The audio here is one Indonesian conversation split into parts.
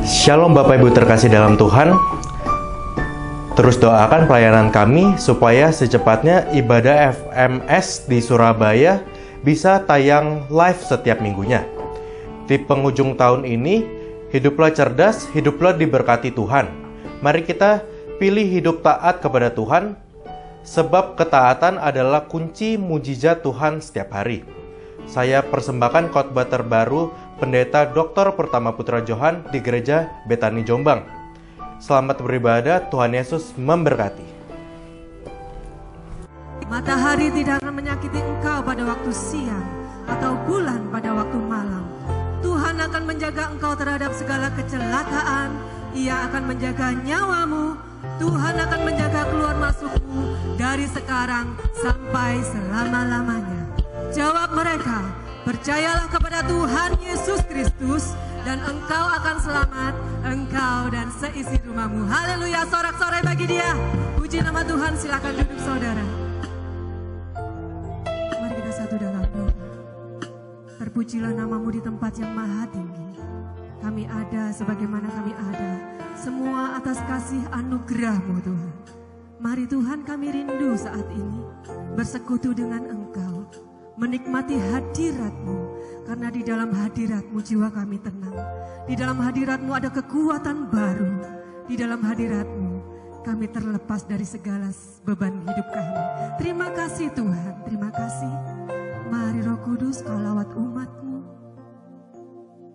Shalom Bapak Ibu terkasih dalam Tuhan. Terus doakan pelayanan kami supaya secepatnya ibadah FMS di Surabaya bisa tayang live setiap minggunya. Di penghujung tahun ini, hiduplah cerdas, hiduplah diberkati Tuhan. Mari kita pilih hidup taat kepada Tuhan, sebab ketaatan adalah kunci mujizat Tuhan setiap hari. Saya persembahkan khotbah terbaru Pendeta Dr. Pertama Putra Johan di Gereja Betani Jombang. Selamat beribadah, Tuhan Yesus memberkati. Matahari tidak akan menyakiti engkau pada waktu siang, atau bulan pada waktu malam. Tuhan akan menjaga engkau terhadap segala kecelakaan. Ia akan menjaga nyawamu. Tuhan akan menjaga keluar masukmu dari sekarang sampai selama-lamanya. Jawab mereka, percayalah kepada Tuhan Yesus Kristus dan engkau akan selamat, engkau dan seisi rumahmu. Haleluya, sorak-sorai bagi Dia. Puji nama Tuhan, silakan duduk saudara. Mari kita satu dalam doa. Terpujilah namamu di tempat yang maha tinggi. Kami ada sebagaimana kami ada, semua atas kasih anugerah-Mu Tuhan. Mari Tuhan, kami rindu saat ini bersekutu dengan Engkau, menikmati hadirat-Mu, karena di dalam hadirat-Mu jiwa kami tenang. Di dalam hadirat-Mu ada kekuatan baru. Di dalam hadirat-Mu kami terlepas dari segala beban hidup kami. Terima kasih Tuhan, terima kasih. Mari Roh Kudus, Kau lawat umat-Mu.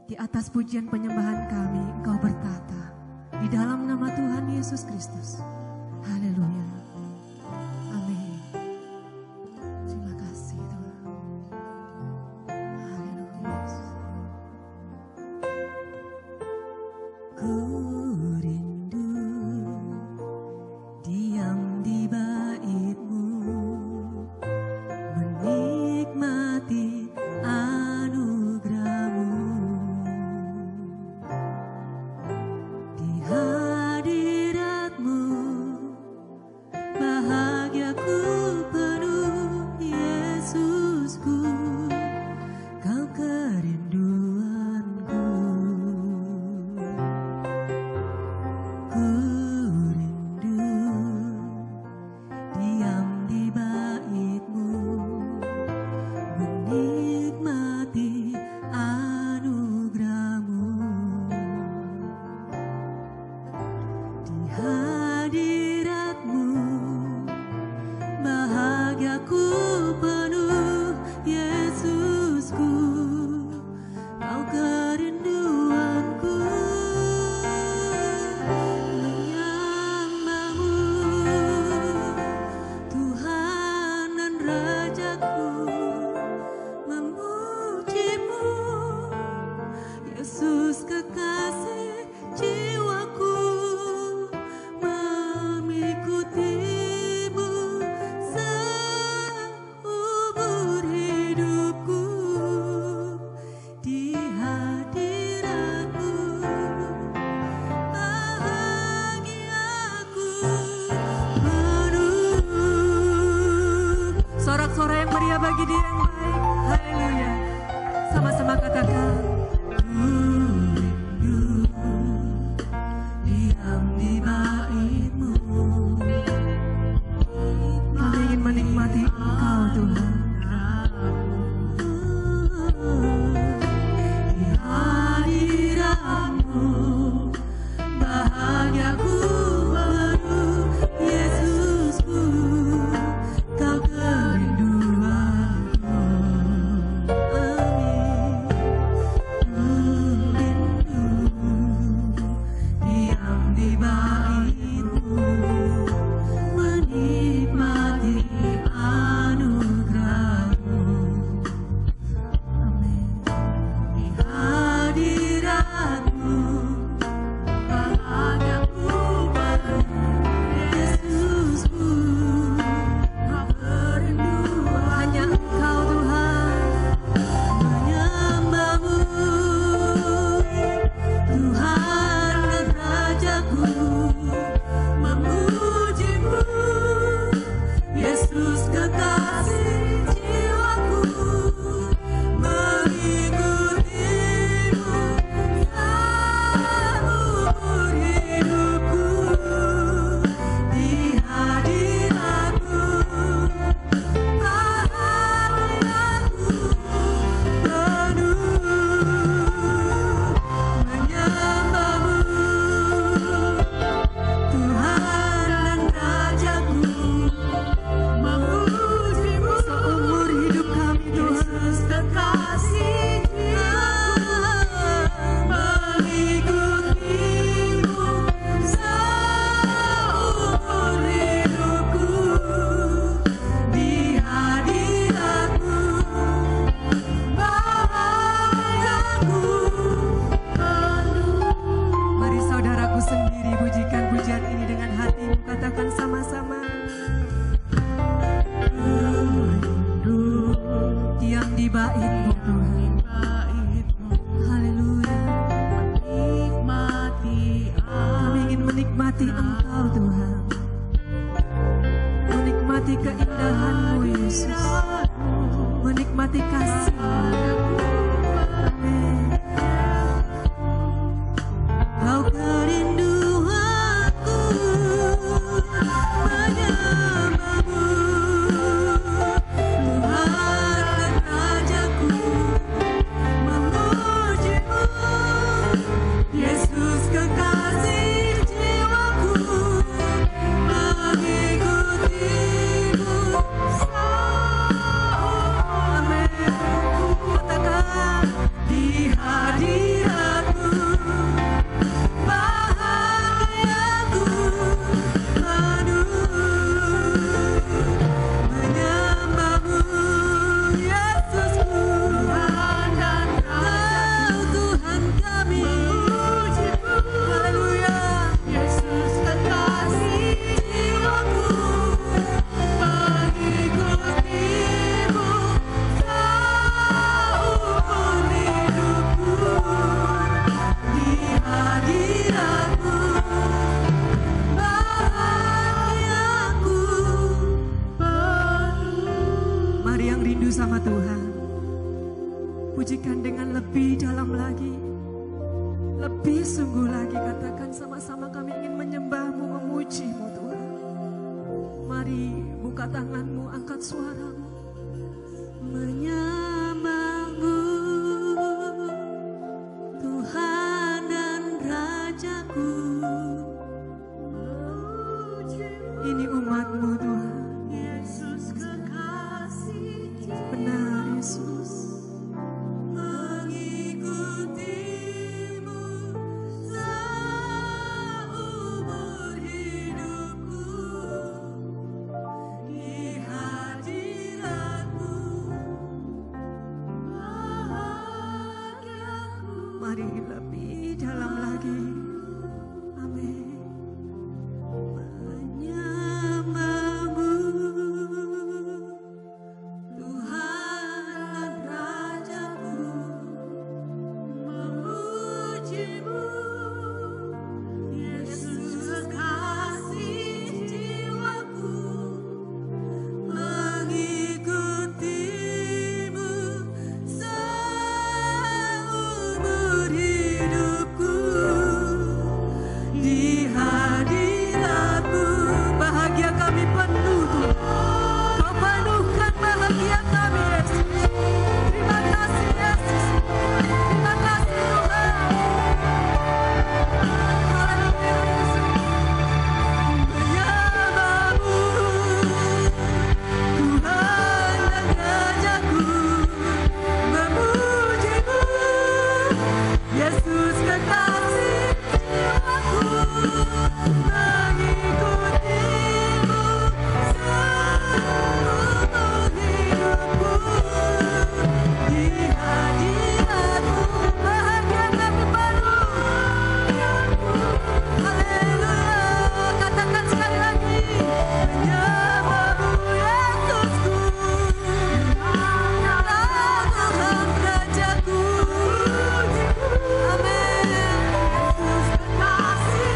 Di atas pujian penyembahan kami, Engkau bertata. Di dalam nama Tuhan Yesus Kristus. Haleluya. Amin. Terima kasih Tuhan. Haleluya. Ku rindu diam di bait-Mu, menikmati anugerah-Mu. Di hadirat-Mu bahagiaku penuh, Yesusku, Kau kerinduanku. menikmati Engkau Tuhan, menikmati keindahan-Mu Yesus, menikmati kasih-Mu. Amin. Kau kerinduanku menyembah-Mu, Tuhan dan Rajaku, memuji-Mu, Yesus kekasih jiwaku, mengikuti-Mu sampai. Katakan di hadirat-Mu bahagiaku penuh, menyembah-Mu Yesusku, Tuhan dan Rajaku, Tuhan kami, haleluya, Yesus kekasih jiwaku, mengikuti-Mu seumur hidupku, di hadirat-Mu bahagiaku penuh. Mari yang rindu sama Tuhan, pujikan dengan lebih dalam lagi, lebih sungguh lagi. Katakan sama-sama, kami ingin menyembah-Mu, memuji-Mu Tuhan. Mari buka tangan-Mu, angkat suara-Mu. Menyembah-Mu Tuhan dan Rajaku, ini umat-Mu Tuhan. Yesus kekasih, benar Yesus, mengikuti-Mu seumur hidupku, di hadirat-Mu bahagiaku. Mari lebih dalam lagi. Amin. Menyembah-Mu Tuhan dan Rajaku, memuji-Mu Yesus kekasih jiwaku, mengikuti-Mu seumur hidupku, di hadirat-Mu bahagia kami penuh Tuhan. Kau penuhkan bahagia kami Yesus. Terima kasih Yesus, terima kasih Tuhan. Haleluya Yesus. Menyembah-Mu Tuhan dan Rajaku, memuji-Mu Yesus kekasih jiwaku, mengikuti-Mu seumur hidupku, di hadirat-Mu bahagia kami penuh. Haleluya, katakan sekali lagi, menyembah-Mu Yesusku, Tuhan Rajaku. Amin. Yesus kekasih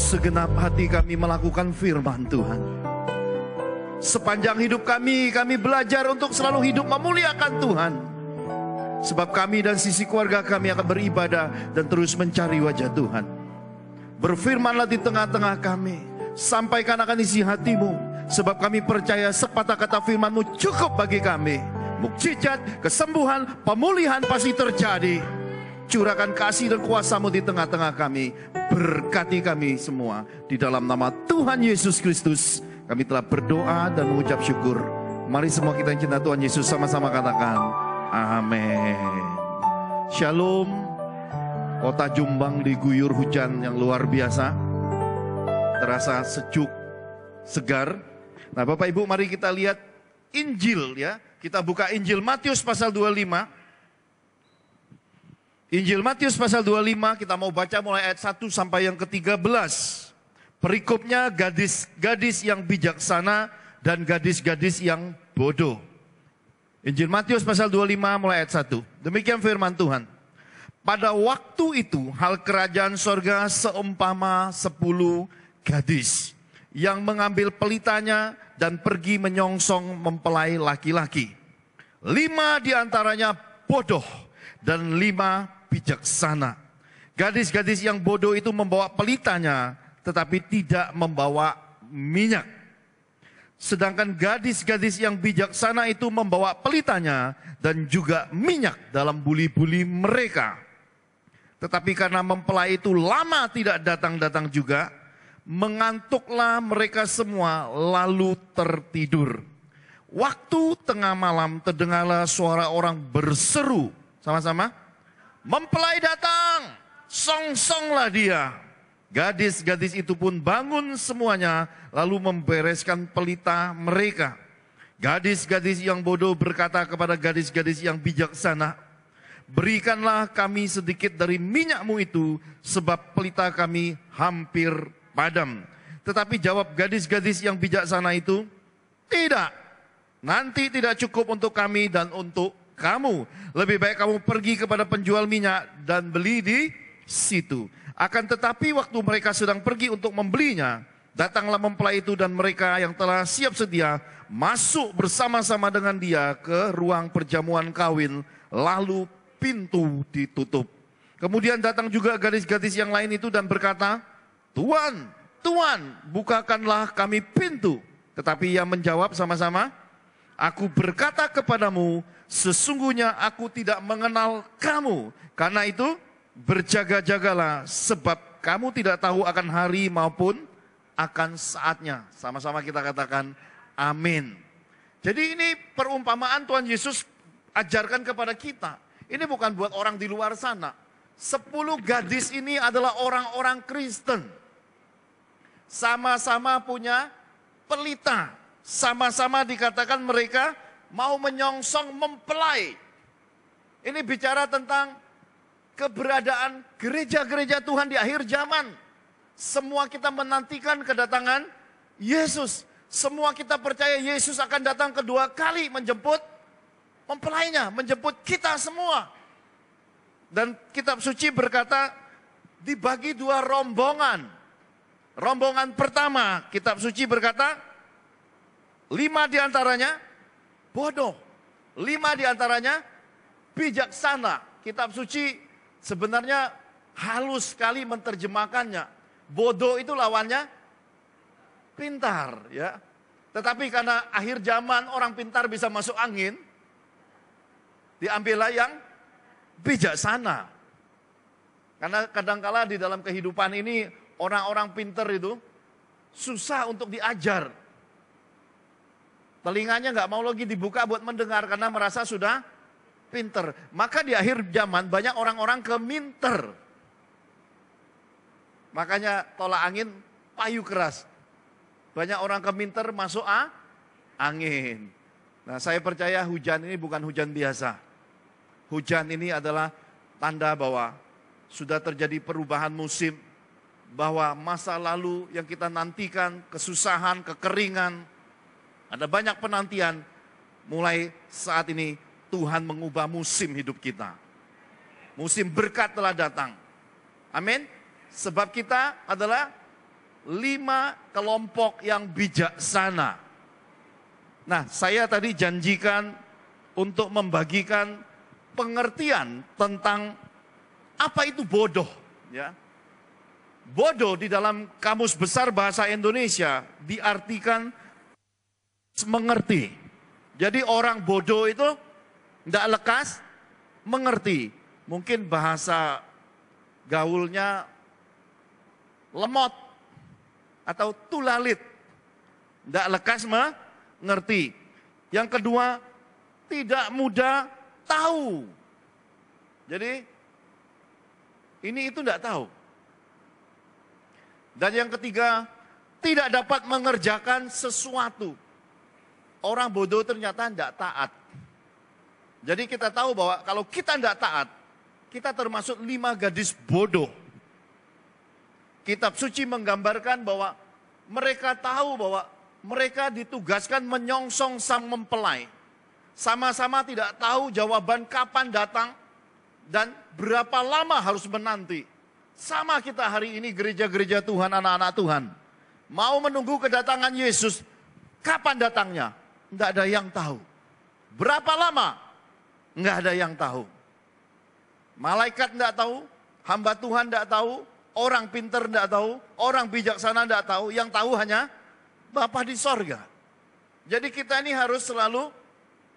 segenap hati kami melakukan firman Tuhan. Sepanjang hidup kami belajar untuk selalu hidup memuliakan Tuhan. Sebab kami dan sisi keluarga kami akan beribadah dan terus mencari wajah Tuhan. Berfirmanlah di tengah-tengah kami. Sampaikan akan isi hatimu. Sebab kami percaya sepatah kata firman-Mu cukup bagi kami. Mukjizat, kesembuhan, pemulihan pasti terjadi. Curahkan kasih dan kuasa-Mu di tengah-tengah kami. Berkati kami semua. Di dalam nama Tuhan Yesus Kristus kami telah berdoa dan mengucap syukur. Mari semua kita yang cinta Tuhan Yesus sama-sama katakan amin. Shalom. Kota Jombang diguyur hujan yang luar biasa. Terasa sejuk, segar. Nah Bapak Ibu, mari kita lihat Injil ya. Kita buka Injil Matius pasal 25. Injil Matius pasal 25 kita mau baca mulai ayat 1 sampai yang ke-13. Perikopnya gadis-gadis yang bijaksana dan gadis-gadis yang bodoh. Injil Matius pasal 25 mulai ayat 1. Demikian firman Tuhan. Pada waktu itu hal kerajaan sorga seumpama 10 gadis yang mengambil pelitanya dan pergi menyongsong mempelai laki-laki. 5 diantaranya bodoh dan 5 bijaksana. Gadis-gadis yang bodoh itu membawa pelitanya tetapi tidak membawa minyak. Sedangkan gadis-gadis yang bijaksana itu membawa pelitanya dan juga minyak dalam buli-buli mereka. Tetapi karena mempelai itu lama tidak datang-datang juga, mengantuklah mereka semua lalu tertidur. Waktu tengah malam terdengarlah suara orang berseru. Sama-sama. Mempelai datang, song-songlah dia. Gadis-gadis itu pun bangun semuanya, lalu membereskan pelita mereka. Gadis-gadis yang bodoh berkata kepada gadis-gadis yang bijaksana, berikanlah kami sedikit dari minyakmu itu, sebab pelita kami hampir padam. Tetapi jawab gadis-gadis yang bijaksana itu, tidak, nanti tidak cukup untuk kami dan untuk kamu. Lebih baik kamu pergi kepada penjual minyak dan beli di situ. Akan tetapi waktu mereka sedang pergi untuk membelinya, datanglah mempelai itu dan mereka yang telah siap sedia masuk bersama-sama dengan dia ke ruang perjamuan kawin, lalu pintu ditutup. Kemudian datang juga gadis-gadis yang lain itu dan berkata, Tuan, Tuan, bukakanlah kami pintu. Tetapi ia menjawab sama-sama, aku berkata kepadamu, sesungguhnya aku tidak mengenal kamu. Karena itu berjaga-jagalah, sebab kamu tidak tahu akan hari maupun akan saatnya. Sama-sama kita katakan amin. Jadi ini perumpamaan Tuhan Yesus ajarkan kepada kita. Ini bukan buat orang di luar sana. 10 gadis ini adalah orang-orang Kristen. Sama-sama punya pelita. Sama-sama dikatakan mereka mau menyongsong mempelai. Ini bicara tentang keberadaan gereja-gereja Tuhan di akhir zaman. Semua kita menantikan kedatangan Yesus. Semua kita percaya Yesus akan datang kedua kali menjemput mempelainya, menjemput kita semua. Dan kitab suci berkata dibagi 2 rombongan. Rombongan pertama, kitab suci berkata 5 diantaranya bodoh, 5 diantaranya bijaksana. Kitab suci sebenarnya halus sekali menerjemahkannya. Bodoh itu lawannya pintar, ya. Tetapi karena akhir zaman orang pintar bisa masuk angin, diambillah yang bijaksana. Karena kadangkala di dalam kehidupan ini orang-orang pintar itu susah untuk diajar. Telinganya nggak mau lagi dibuka buat mendengar karena merasa sudah pinter. Maka di akhir zaman banyak orang-orang keminter. Makanya tolak angin payu keras. Banyak orang keminter masuk angin. Nah, saya percaya hujan ini bukan hujan biasa. Hujan ini adalah tanda bahwa sudah terjadi perubahan musim. Bahwa masa lalu yang kita nantikan, kesusahan, kekeringan, ada banyak penantian. Mulai saat ini Tuhan mengubah musim hidup kita. Musim berkat telah datang. Amin. Sebab kita adalah 5 kelompok yang bijaksana. Nah, saya tadi janjikan untuk membagikan pengertian tentang apa itu bodoh, ya. Bodoh di dalam Kamus Besar Bahasa Indonesia diartikan mengerti. Jadi orang bodoh itu tidak lekas mengerti. Mungkin bahasa gaulnya lemot atau tulalit. Tidak lekas mengerti. Yang kedua, tidak mudah tahu. Jadi ini itu tidak tahu. Dan yang ketiga, tidak dapat mengerjakan sesuatu. Orang bodoh ternyata tidak taat. Jadi kita tahu bahwa kalau kita tidak taat, kita termasuk 5 gadis bodoh. Kitab suci menggambarkan bahwa mereka tahu bahwa mereka ditugaskan menyongsong sang mempelai. Sama-sama tidak tahu jawaban kapan datang dan berapa lama harus menanti. Sama kita hari ini gereja-gereja Tuhan, anak-anak Tuhan. Mau menunggu kedatangan Yesus, kapan datangnya? Tidak ada yang tahu. Berapa lama? Nggak ada yang tahu. Malaikat tidak tahu, hamba Tuhan tidak tahu, orang pintar tidak tahu, orang bijaksana tidak tahu, yang tahu hanya Bapa di sorga. Jadi kita ini harus selalu,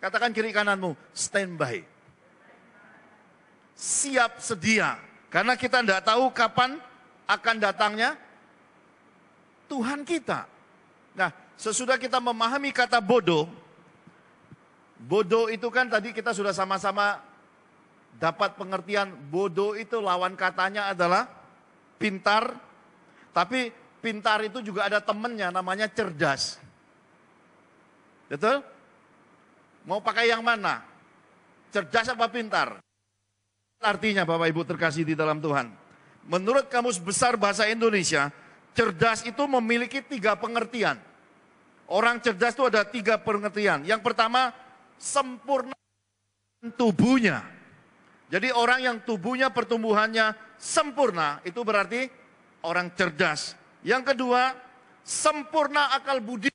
katakan kiri kananmu, standby. Siap sedia. Karena kita tidak tahu kapan akan datangnya Tuhan kita. Nah, sesudah kita memahami kata bodoh, bodoh itu kan tadi kita sudah sama-sama dapat pengertian, bodoh itu lawan katanya adalah pintar, tapi pintar itu juga ada temennya namanya cerdas. Betul? Mau pakai yang mana? Cerdas apa pintar? Artinya Bapak Ibu terkasih di dalam Tuhan. Menurut Kamus Besar Bahasa Indonesia, cerdas itu memiliki 3 pengertian. Orang cerdas itu ada 3 pengertian. Yang pertama, sempurna tubuhnya. Jadi orang yang tubuhnya pertumbuhannya sempurna, itu berarti orang cerdas. Yang kedua, sempurna akal budi.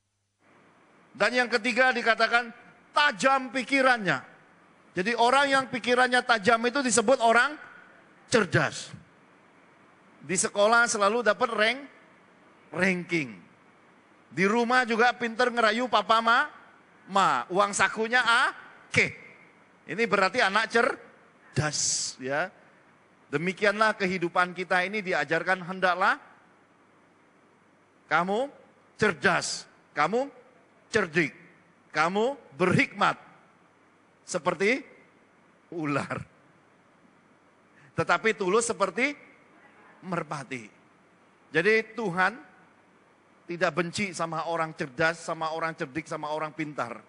Dan yang ketiga dikatakan tajam pikirannya. Jadi orang yang pikirannya tajam itu disebut orang cerdas. Di sekolah selalu dapat ranking. Di rumah juga pinter ngerayu papa ma. Uang sakunya ke. Ini berarti anak cerdas, ya. Demikianlah kehidupan kita ini diajarkan, hendaklah kamu cerdas, kamu cerdik, kamu berhikmat. Seperti ular. Tetapi tulus seperti merpati. Jadi Tuhan tidak benci sama orang cerdas, sama orang cerdik, sama orang pintar.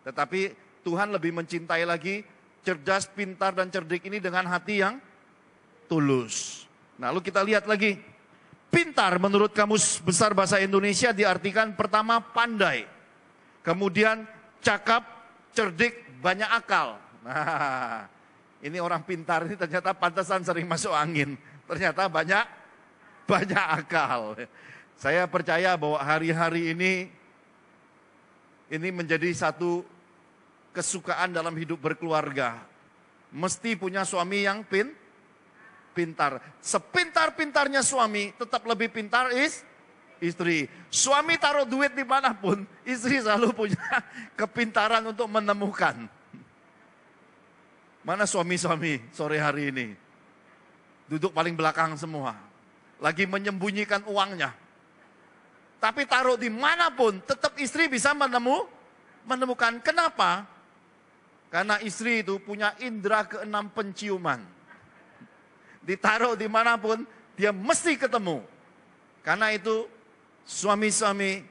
Tetapi Tuhan lebih mencintai lagi cerdas, pintar, dan cerdik ini dengan hati yang tulus. Nah, lalu kita lihat lagi. Pintar menurut Kamus Besar Bahasa Indonesia diartikan pertama pandai. Kemudian cakap, cerdik, banyak akal. Nah, ini orang pintar ini ternyata pantasan sering masuk angin. Ternyata banyak akal. Saya percaya bahwa hari-hari ini menjadi satu kesukaan dalam hidup berkeluarga. Mesti punya suami yang pintar. Sepintar-pintarnya suami, tetap lebih pintar istri. Suami taruh duit dimanapun, istri selalu punya kepintaran untuk menemukan. Mana suami-suami sore hari ini? Duduk paling belakang semua. Lagi menyembunyikan uangnya. Tapi taruh dimanapun, tetap istri bisa menemukan. Kenapa? Karena istri itu punya indera ke-6 penciuman. Ditaruh dimanapun, dia mesti ketemu. Karena itu, suami-suami,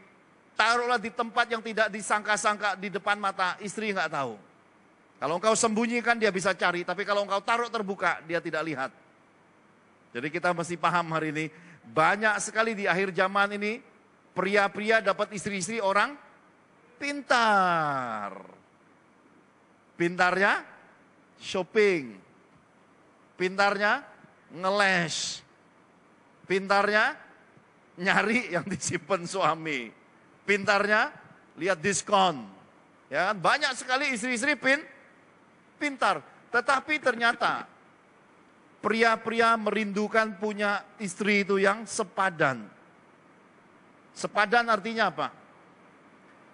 taruhlah di tempat yang tidak disangka-sangka di depan mata, istri nggak tahu. Kalau engkau sembunyikan dia bisa cari, tapi kalau engkau taruh terbuka dia tidak lihat. Jadi kita mesti paham hari ini, banyak sekali di akhir zaman ini, pria-pria dapat istri-istri orang pintar. Pintarnya shopping, pintarnya ngeles, pintarnya nyari yang disimpan suami. Pintarnya, lihat diskon. Ya kan? Banyak sekali istri-istri pintar. Tetapi ternyata pria-pria merindukan punya istri itu yang sepadan. Sepadan artinya apa?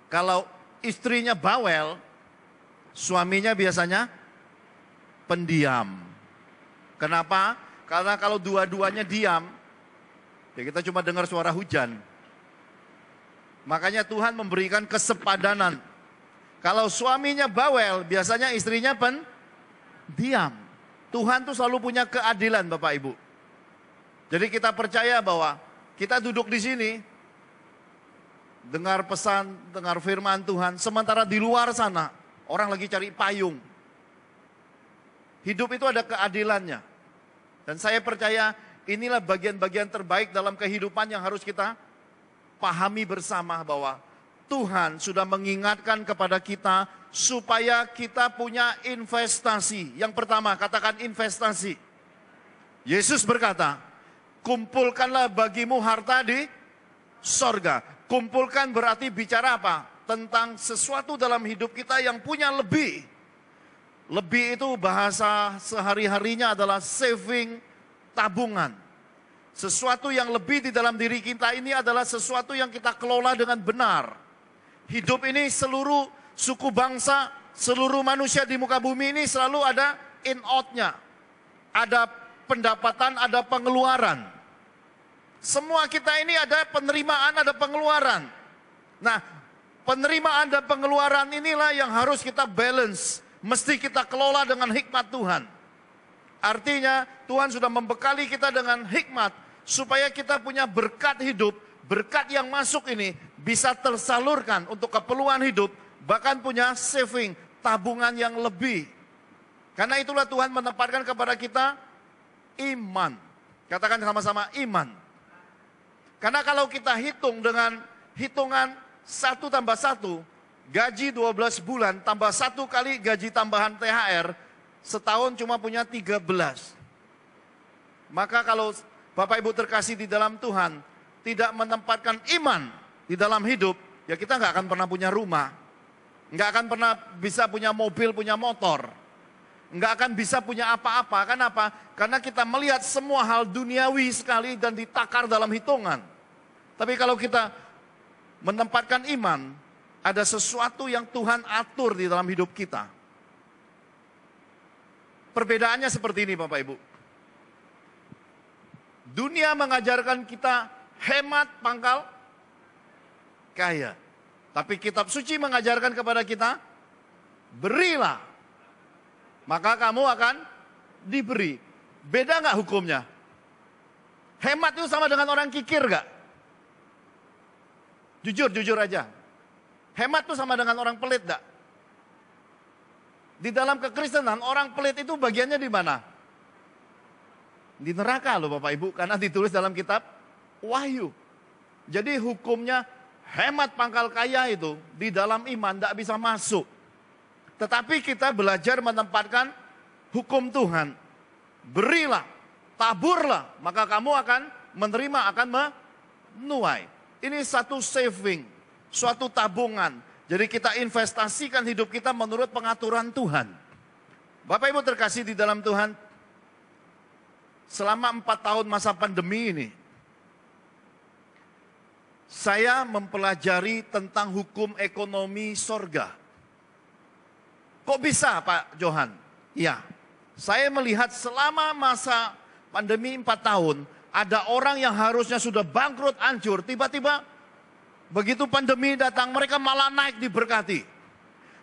Kalau istrinya bawel, suaminya biasanya pendiam. Kenapa? Karena kalau dua-duanya diam, ya kita cuma dengar suara hujan. Makanya Tuhan memberikan kesepadanan. Kalau suaminya bawel, biasanya istrinya diam. Tuhan tuh selalu punya keadilan Bapak Ibu. Jadi kita percaya bahwa kita duduk di sini, dengar pesan, dengar firman Tuhan. Sementara di luar sana, orang lagi cari payung. Hidup itu ada keadilannya. Dan saya percaya inilah bagian-bagian terbaik dalam kehidupan yang harus kita pahami bersama bahwa Tuhan sudah mengingatkan kepada kita supaya kita punya investasi. Yang pertama, katakan investasi. Yesus berkata, kumpulkanlah bagimu harta di sorga. Kumpulkan berarti bicara apa? Tentang sesuatu dalam hidup kita yang punya lebih. Lebih itu bahasa sehari-harinya adalah saving, tabungan. Sesuatu yang lebih di dalam diri kita ini adalah sesuatu yang kita kelola dengan benar. Hidup ini seluruh suku bangsa, seluruh manusia di muka bumi ini selalu ada in-out-nya. Ada pendapatan, ada pengeluaran. Semua kita ini ada penerimaan, ada pengeluaran. Nah, penerimaan dan pengeluaran inilah yang harus kita balance. Mesti kita kelola dengan hikmat Tuhan. Artinya Tuhan sudah membekali kita dengan hikmat supaya kita punya berkat hidup. Berkat yang masuk ini bisa tersalurkan untuk keperluan hidup. Bahkan punya saving, tabungan yang lebih. Karena itulah Tuhan menempatkan kepada kita iman. Katakan sama-sama iman. Karena kalau kita hitung dengan hitungan 1 tambah 1, gaji 12 bulan tambah 1 kali gaji tambahan THR, setahun cuma punya 13. Maka kalau Bapak Ibu terkasih di dalam Tuhan, tidak menempatkan iman di dalam hidup, ya kita nggak akan pernah punya rumah. Nggak akan pernah bisa punya mobil, punya motor. Nggak akan bisa punya apa-apa. Kenapa? Karena kita melihat semua hal duniawi sekali dan ditakar dalam hitungan. Tapi kalau kita menempatkan iman, ada sesuatu yang Tuhan atur di dalam hidup kita. Perbedaannya seperti ini Bapak Ibu. Dunia mengajarkan kita hemat pangkal kaya. Tapi kitab suci mengajarkan kepada kita, berilah, maka kamu akan diberi. Beda nggak hukumnya? Hemat itu sama dengan orang kikir nggak? Jujur aja. Hemat itu sama dengan orang pelit nggak? Di dalam kekristenan, orang pelit itu bagiannya di mana? Di neraka loh Bapak Ibu, karena ditulis dalam kitab Wahyu. Jadi hukumnya hemat pangkal kaya itu di dalam iman tidak bisa masuk. Tetapi kita belajar menempatkan hukum Tuhan. Berilah, taburlah, maka kamu akan menerima, akan menuai. Ini satu saving, suatu tabungan. Jadi kita investasikan hidup kita menurut pengaturan Tuhan. Bapak Ibu terkasih di dalam Tuhan, selama 4 tahun masa pandemi ini, saya mempelajari tentang hukum ekonomi sorga. Kok bisa Pak Johan? Ya, saya melihat selama masa pandemi 4 tahun, ada orang yang harusnya sudah bangkrut, hancur, tiba-tiba begitu pandemi datang, mereka malah naik diberkati.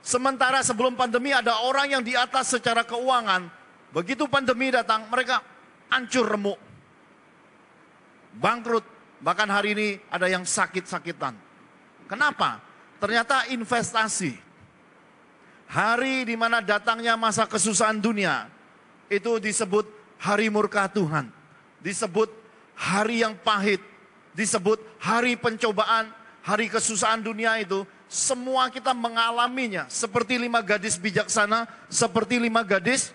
Sementara sebelum pandemi ada orang yang di atas secara keuangan, begitu pandemi datang, mereka hancur remuk, bangkrut. Bahkan hari ini ada yang sakit-sakitan. Kenapa? Ternyata investasi. Hari di mana datangnya masa kesusahan dunia, itu disebut hari murka Tuhan. Disebut hari yang pahit. Disebut hari pencobaan, hari kesusahan dunia itu. Semua kita mengalaminya. Seperti 5 gadis bijaksana, seperti 5 gadis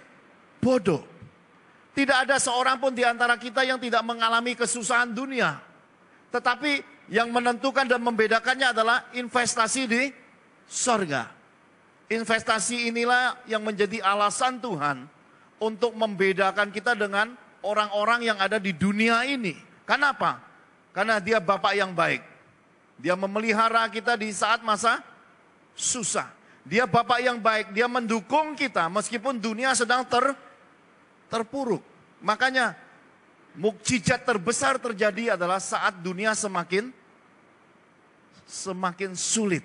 bodoh. Tidak ada seorang pun di antara kita yang tidak mengalami kesusahan dunia. Tetapi yang menentukan dan membedakannya adalah investasi di sorga. Investasi inilah yang menjadi alasan Tuhan untuk membedakan kita dengan orang-orang yang ada di dunia ini. Kenapa? Karena dia Bapak yang baik. Dia memelihara kita di saat masa susah. Dia Bapak yang baik, dia mendukung kita meskipun dunia sedang terpuruk. Makanya mukjizat terbesar terjadi adalah saat dunia semakin sulit.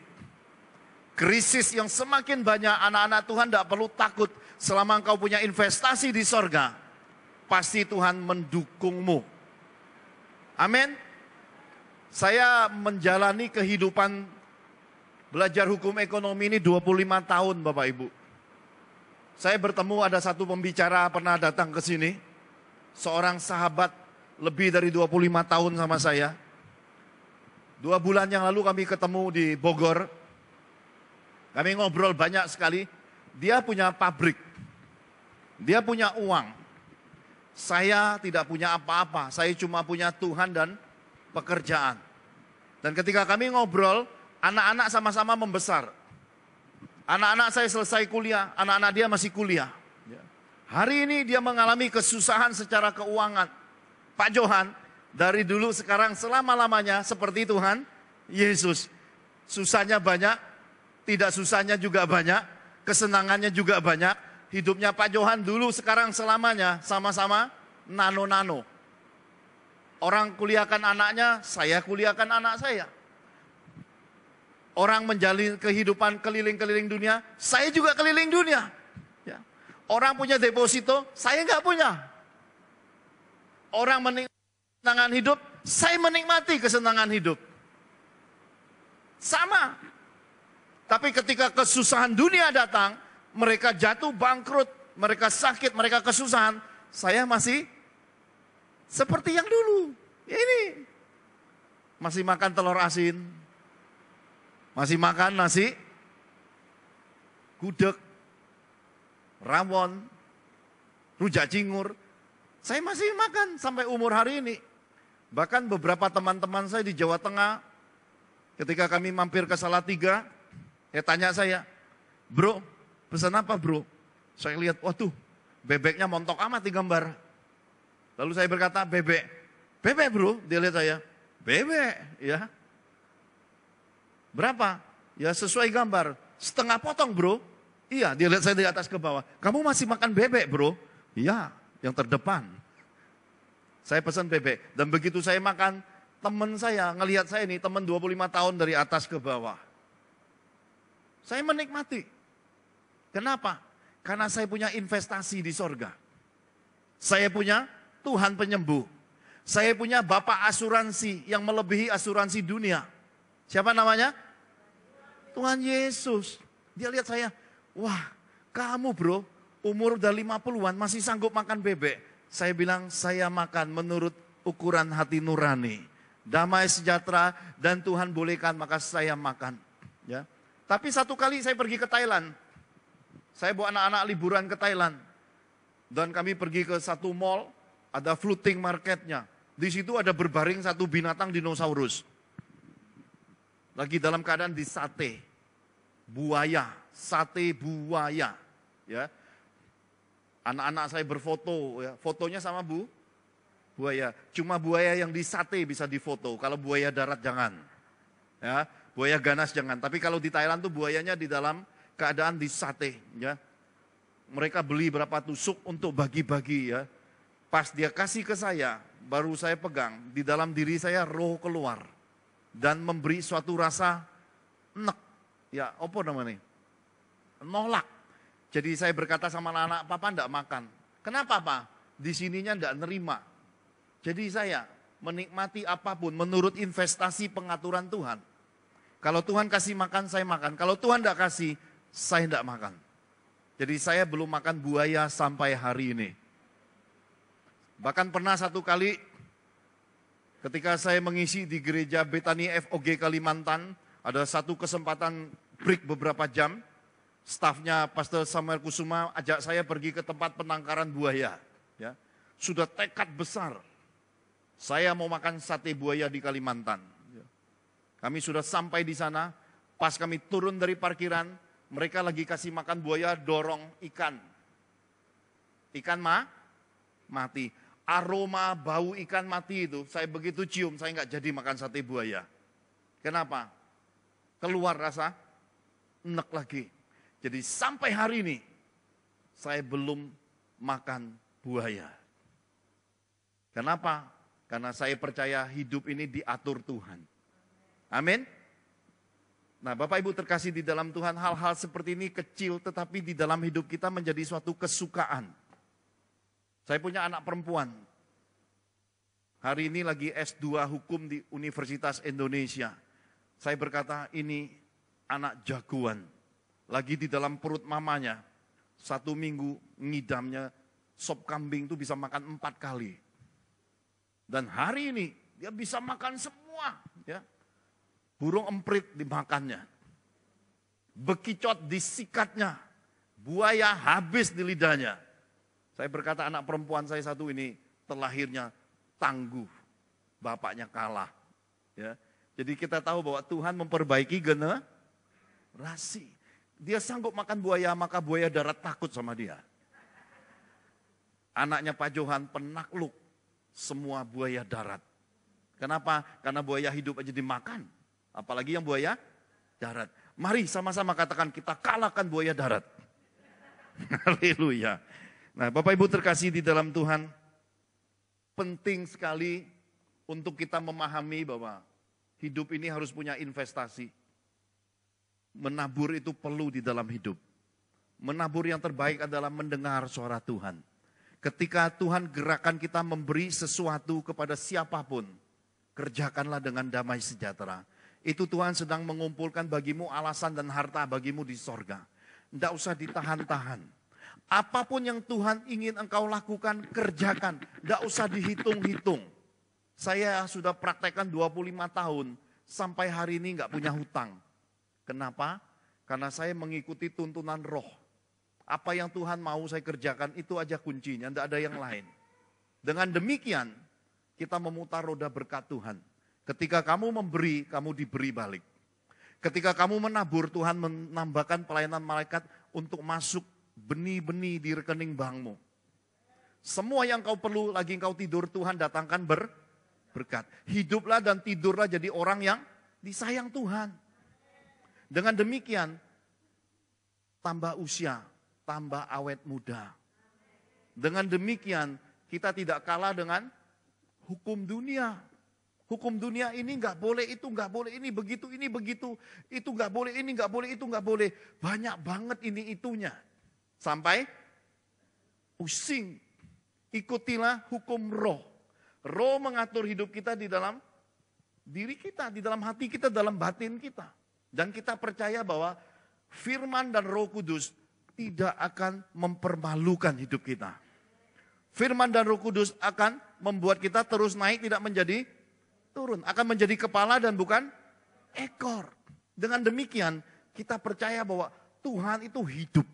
Krisis yang semakin banyak, anak-anak Tuhan tidak perlu takut. Selama engkau punya investasi di sorga, pasti Tuhan mendukungmu. Amin. Saya menjalani kehidupan belajar hukum ekonomi ini 25 tahun Bapak Ibu. Saya bertemu ada satu pembicara pernah datang ke sini. Seorang sahabat lebih dari 25 tahun sama saya. 2 bulan yang lalu kami ketemu di Bogor. Kami ngobrol banyak sekali. Dia punya pabrik. Dia punya uang. Saya tidak punya apa-apa. Saya cuma punya Tuhan dan pekerjaan. Dan ketika kami ngobrol, anak-anak sama-sama membesar. Anak-anak saya selesai kuliah, anak-anak dia masih kuliah. Hari ini dia mengalami kesusahan secara keuangan. Pak Johan, dari dulu sekarang selama-lamanya seperti Tuhan Yesus. Susahnya banyak, tidak susahnya juga banyak, kesenangannya juga banyak. Hidupnya Pak Johan dulu sekarang selamanya sama-sama nano-nano. Orang kuliahkan anaknya, saya kuliahkan anak saya. Orang menjalin kehidupan keliling-keliling dunia, saya juga keliling dunia. Ya. Orang punya deposito, saya nggak punya. Orang menikmati kesenangan hidup, saya menikmati kesenangan hidup. Sama. Tapi ketika kesusahan dunia datang, mereka jatuh bangkrut, mereka sakit, mereka kesusahan, saya masih seperti yang dulu. Ini masih makan telur asin, masih makan nasi gudeg, rawon, rujak cingur. Saya masih makan sampai umur hari ini. Bahkan beberapa teman-teman saya di Jawa Tengah, ketika kami mampir ke Salatiga, tanya saya, bro, pesan apa bro? Saya lihat, waduh, bebeknya montok amat di gambar. Lalu saya berkata, bebek bro, dia lihat saya, bebek, ya. Berapa? Ya sesuai gambar, setengah potong bro. Iya, dia lihat saya dari atas ke bawah. Kamu masih makan bebek bro? Iya, yang terdepan. Saya pesan bebek, dan begitu saya makan, teman saya ngelihat saya ini, teman 25 tahun dari atas ke bawah. Saya menikmati. Kenapa? Karena saya punya investasi di sorga. Saya punya Tuhan penyembuh. Saya punya Bapak asuransi yang melebihi asuransi dunia. Siapa namanya? Tuhan Yesus. Dia lihat saya, wah kamu bro, umur udah 50-an masih sanggup makan bebek. Saya bilang, saya makan menurut ukuran hati nurani. Damai sejahtera dan Tuhan bolehkan maka saya makan. Ya. Tapi satu kali saya pergi ke Thailand. Saya bawa anak-anak liburan ke Thailand. Dan kami pergi ke satu mall, ada floating marketnya. Di situ ada berbaring satu binatang dinosaurus. Lagi dalam keadaan disate. Buaya, sate buaya. Ya. Anak-anak saya berfoto, ya. Fotonya sama buaya. Cuma buaya yang disate bisa difoto. Kalau buaya darat jangan. Ya. Buaya ganas jangan. Tapi kalau di Thailand tuh buayanya di dalam keadaan disate. Ya. Mereka beli berapa tusuk untuk bagi-bagi ya. Pas dia kasih ke saya, baru saya pegang. Di dalam diri saya roh keluar. Dan memberi suatu rasa enek. Ya, apa namanya? Nolak. Jadi saya berkata sama anak-anak, papa enggak makan. Kenapa Pak? Di sininya enggak nerima. Jadi saya menikmati apapun menurut investasi pengaturan Tuhan. Kalau Tuhan kasih makan, saya makan. Kalau Tuhan enggak kasih, saya enggak makan. Jadi saya belum makan buaya sampai hari ini. Bahkan pernah satu kali ketika saya mengisi di gereja Betani FOG Kalimantan, ada satu kesempatan break beberapa jam, stafnya Pastor Samuel Kusuma ajak saya pergi ke tempat penangkaran buaya. Ya. Sudah tekad besar. Saya mau makan sate buaya di Kalimantan. Kami sudah sampai di sana, pas kami turun dari parkiran, mereka lagi kasih makan buaya, dorong ikan. Ikan mati. Aroma bau ikan mati itu, saya begitu cium, saya nggak jadi makan sate buaya. Kenapa? Keluar rasa enek lagi. Jadi sampai hari ini, saya belum makan buaya. Kenapa? Karena saya percaya hidup ini diatur Tuhan. Amin. Nah, Bapak Ibu terkasih di dalam Tuhan, hal-hal seperti ini kecil tetapi di dalam hidup kita menjadi suatu kesukaan. Saya punya anak perempuan. Hari ini lagi S2 hukum di Universitas Indonesia. Saya berkata, ini anak jagoan. Lagi di dalam perut mamanya. 1 minggu ngidamnya sop kambing itu bisa makan 4 kali. Dan hari ini dia bisa makan semua. Ya. Burung emprit dimakannya. Bekicot disikatnya. Buaya habis di lidahnya. Saya berkata anak perempuan saya satu ini terlahirnya tangguh. Bapaknya kalah. Ya. Jadi kita tahu bahwa Tuhan memperbaiki generasi. Dia sanggup makan buaya, maka buaya darat takut sama dia. Anaknya Pak Johan penakluk semua buaya darat. Kenapa? Karena buaya hidup aja dimakan. Apalagi yang buaya darat. Mari sama-sama katakan kita kalahkan buaya darat. Haleluya. Nah, Bapak Ibu terkasih di dalam Tuhan, penting sekali untuk kita memahami bahwa hidup ini harus punya investasi. Menabur itu perlu di dalam hidup. Menabur yang terbaik adalah mendengar suara Tuhan. Ketika Tuhan gerakan kita memberi sesuatu kepada siapapun, kerjakanlah dengan damai sejahtera. Itu Tuhan sedang mengumpulkan bagimu alasan dan harta bagimu di sorga. Tidak usah ditahan-tahan. Apapun yang Tuhan ingin engkau lakukan, kerjakan. Tidak usah dihitung-hitung. Saya sudah praktekkan 25 tahun, sampai hari ini nggak punya hutang. Kenapa? Karena saya mengikuti tuntunan roh. Apa yang Tuhan mau saya kerjakan, itu aja kuncinya, tidak ada yang lain. Dengan demikian, kita memutar roda berkat Tuhan. Ketika kamu memberi, kamu diberi balik. Ketika kamu menabur, Tuhan menambahkan pelayanan malaikat untuk masuk benih-benih di rekening bankmu. Semua yang kau perlu lagi kau tidur, Tuhan datangkan berkat. Hiduplah dan tidurlah jadi orang yang disayang Tuhan. Dengan demikian, tambah usia, tambah awet muda. Dengan demikian, kita tidak kalah dengan hukum dunia. Hukum dunia ini nggak boleh, itu nggak boleh, ini begitu, itu nggak boleh, ini nggak boleh, itu nggak boleh. Banyak banget ini itunya. Sampai pusing. Ikutilah hukum roh. Roh mengatur hidup kita di dalam diri kita, di dalam hati kita, dalam batin kita. Dan kita percaya bahwa firman dan Roh Kudus tidak akan mempermalukan hidup kita. Firman dan Roh Kudus akan membuat kita terus naik, tidak menjadi turun. Akan menjadi kepala dan bukan ekor. Dengan demikian kita percaya bahwa Tuhan itu hidup.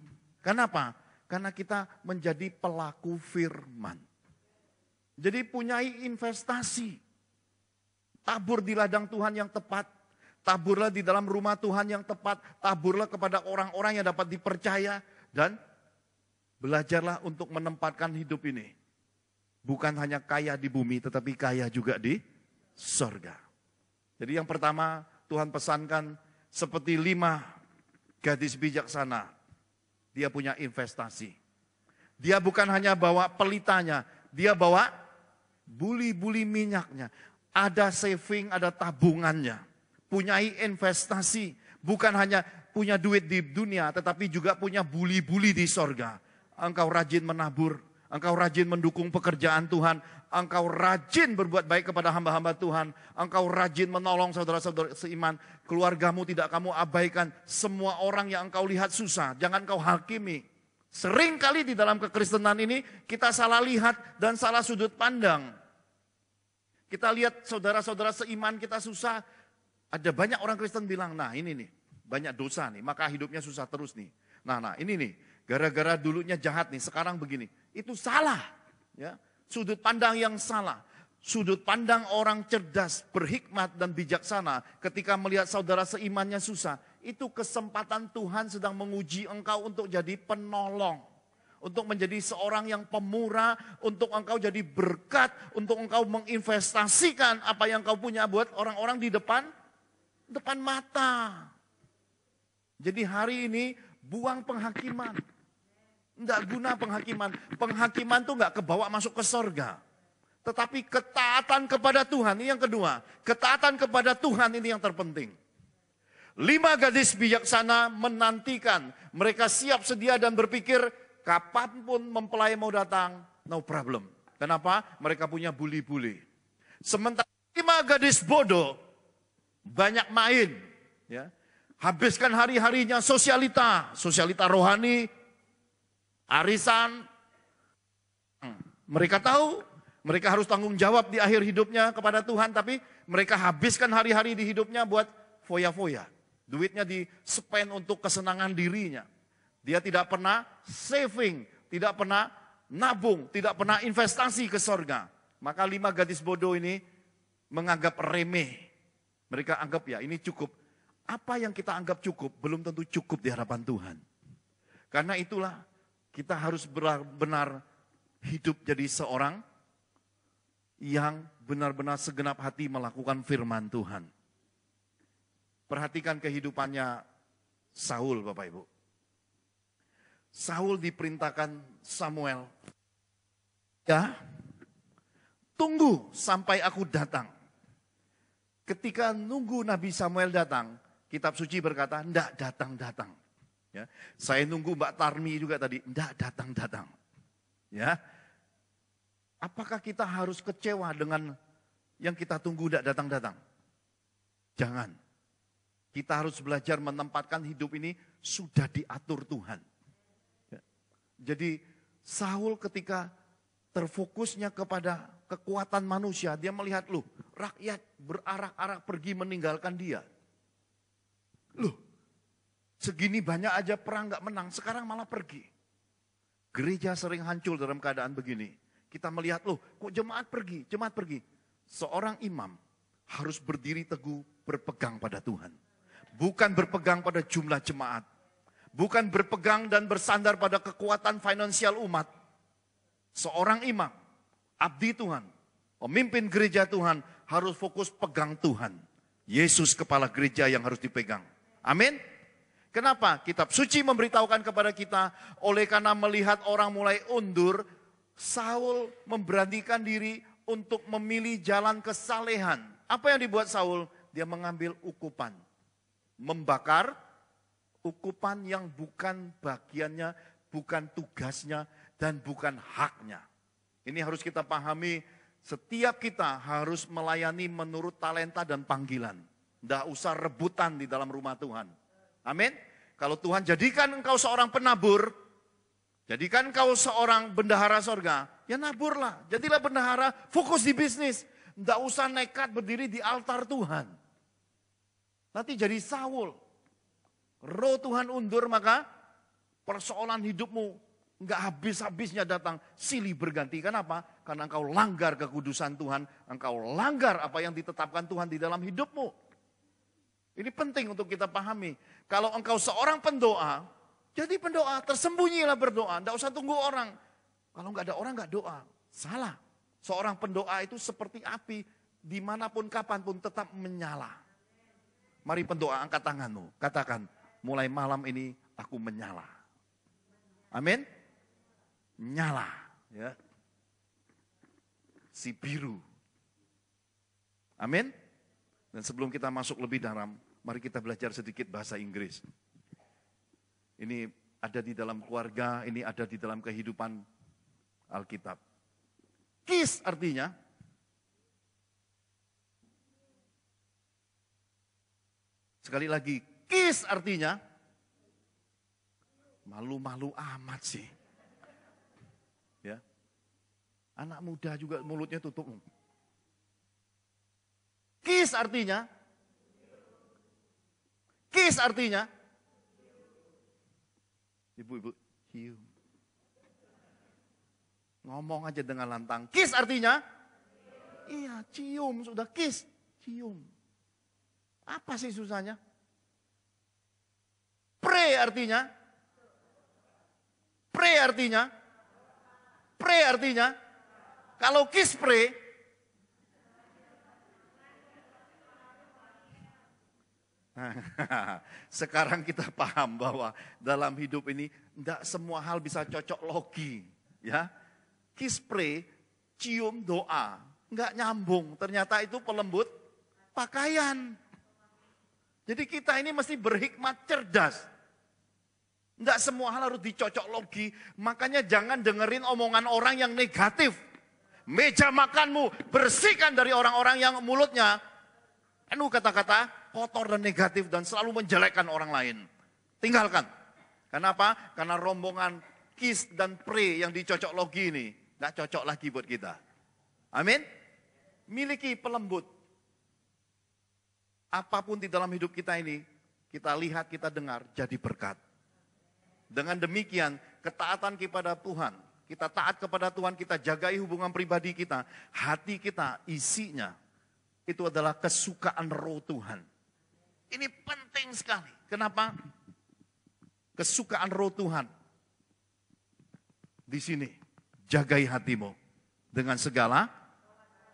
Kenapa? Karena kita menjadi pelaku firman. Jadi punyai investasi. Tabur di ladang Tuhan yang tepat. Taburlah di dalam rumah Tuhan yang tepat. Taburlah kepada orang-orang yang dapat dipercaya. Dan belajarlah untuk menempatkan hidup ini. Bukan hanya kaya di bumi, tetapi kaya juga di sorga. Jadi yang pertama Tuhan pesankan seperti 5 gadis bijaksana. Dia punya investasi. Dia bukan hanya bawa pelitanya, dia bawa buli-buli minyaknya. Ada saving, ada tabungannya. Punyai investasi. Bukan hanya punya duit di dunia, tetapi juga punya buli-buli di sorga. Engkau rajin menabur, engkau rajin mendukung pekerjaan Tuhan, engkau rajin berbuat baik kepada hamba-hamba Tuhan, engkau rajin menolong saudara-saudara seiman, keluargamu tidak kamu abaikan, semua orang yang engkau lihat susah, jangan kau hakimi. Sering kali di dalam kekristenan ini kita salah lihat dan salah sudut pandang. Kita lihat saudara-saudara seiman kita susah, ada banyak orang Kristen bilang, nah ini nih, banyak dosa nih, maka hidupnya susah terus nih. Nah ini nih, gara-gara dulunya jahat nih, sekarang begini. Itu salah, ya. Sudut pandang yang salah. sudut pandang orang cerdas, berhikmat dan bijaksana ketika melihat saudara seimannya susah, itu kesempatan Tuhan sedang menguji engkau untuk jadi penolong. Untuk menjadi seorang yang pemurah, untuk engkau jadi berkat, untuk engkau menginvestasikan apa yang kau punya buat orang-orang di depan mata. Jadi hari ini buang penghakiman. Tidak guna penghakiman. Penghakiman itu nggak kebawa masuk ke sorga. Tetapi ketaatan kepada Tuhan, ini yang kedua. Ketaatan kepada Tuhan ini yang terpenting. 5 gadis bijaksana menantikan. Mereka siap sedia dan berpikir, kapanpun mempelai mau datang, no problem. Kenapa? Mereka punya buli-buli. Sementara 5 gadis bodoh, banyak main. Ya. Habiskan hari-harinya sosialita rohani, arisan. Mereka tahu, mereka harus tanggung jawab di akhir hidupnya kepada Tuhan, tapi mereka habiskan hari-hari di hidupnya buat foya-foya. Duitnya di-spend untuk kesenangan dirinya. Dia tidak pernah saving, tidak pernah nabung, tidak pernah investasi ke sorga. Maka 5 gadis bodoh ini menganggap remeh. Mereka anggap ya ini cukup. Apa yang kita anggap cukup belum tentu cukup di hadapan Tuhan. Karena itulah kita harus benar-benar hidup jadi seorang yang benar-benar segenap hati melakukan firman Tuhan. Perhatikan kehidupannya Saul, Bapak Ibu. Saul diperintahkan Samuel, ya, tunggu sampai aku datang. Ketika nunggu Nabi Samuel datang, kitab suci berkata, ndak datang-datang. Ya, saya nunggu Mbak Tarmi juga tadi, ndak datang-datang. Ya, apakah kita harus kecewa dengan yang kita tunggu ndak datang-datang? Jangan. Kita harus belajar menempatkan hidup ini sudah diatur Tuhan. Jadi Saul ketika terfokusnya kepada kekuatan manusia, dia melihat loh, rakyat berarak-arak pergi meninggalkan dia. Loh, segini banyak aja perang gak menang, sekarang malah pergi. Gereja sering hancur dalam keadaan begini. Kita melihat loh, kok jemaat pergi. Seorang imam harus berdiri teguh berpegang pada Tuhan. Bukan berpegang pada jumlah jemaat. Bukan berpegang dan bersandar pada kekuatan finansial umat. Seorang imam, abdi Tuhan, pemimpin gereja Tuhan harus fokus pegang Tuhan. Yesus kepala gereja yang harus dipegang. Amin. Kenapa? Kitab suci memberitahukan kepada kita, oleh karena melihat orang mulai undur, Saul memberanikan diri untuk memilih jalan kesalehan. Apa yang dibuat Saul? Dia mengambil ukupan. Membakar ukupan yang bukan bagiannya, bukan tugasnya, dan bukan haknya. Ini harus kita pahami, setiap kita harus melayani menurut talenta dan panggilan. Tidak usah rebutan di dalam rumah Tuhan. Amin. Kalau Tuhan jadikan engkau seorang penabur, jadikan engkau seorang bendahara sorga, ya naburlah. Jadilah bendahara, fokus di bisnis. Tidak usah nekat berdiri di altar Tuhan. Nanti jadi Saul. Roh Tuhan undur, maka persoalan hidupmu nggak habis-habisnya datang silih berganti. Kenapa? Karena engkau langgar kekudusan Tuhan, engkau langgar apa yang ditetapkan Tuhan di dalam hidupmu. Ini penting untuk kita pahami. Kalau engkau seorang pendoa, jadi pendoa, tersembunyilah berdoa, nggak usah tunggu orang. Kalau nggak ada orang nggak doa, salah. Seorang pendoa itu seperti api, dimanapun kapanpun tetap menyala. Mari pendoa, angkat tanganmu, katakan, mulai malam ini aku menyala. Amin. Nyala, ya. Si biru. Amin. Dan sebelum kita masuk lebih dalam, mari kita belajar sedikit bahasa Inggris. Ini ada di dalam keluarga, ini ada di dalam kehidupan Alkitab. Kiss artinya sekali lagi, kiss artinya malu-malu amat sih. Ya. Anak muda juga mulutnya tutup. Kiss artinya ibu-ibu, cium. Ngomong aja dengan lantang. Kiss artinya Iya, cium sudah kiss, cium. Apa sih susahnya? Pray artinya? Pray artinya? Pray artinya? Kalau kiss pray, sekarang kita paham bahwa dalam hidup ini tidak semua hal bisa cocok logi, ya. Kiss pray, cium doa, nggak nyambung. Ternyata itu pelembut pakaian. Jadi kita ini mesti berhikmat cerdas. Nggak semua hal harus dicocok logi. Makanya jangan dengerin omongan orang yang negatif. Meja makanmu bersihkan dari orang-orang yang mulutnya penuh kata-kata kotor dan negatif dan selalu menjelekkan orang lain. Tinggalkan. Kenapa? Karena rombongan kiss dan pray yang dicocok logi ini nggak cocok lagi buat kita. Amin. Miliki pelembut. Apapun di dalam hidup kita ini, kita lihat, kita dengar, jadi berkat. Dengan demikian, ketaatan kepada Tuhan, kita taat kepada Tuhan, kita jagai hubungan pribadi kita, hati kita, isinya, itu adalah kesukaan roh Tuhan. Ini penting sekali. Kenapa? Kesukaan roh Tuhan. Di sini, jagai hatimu dengan segala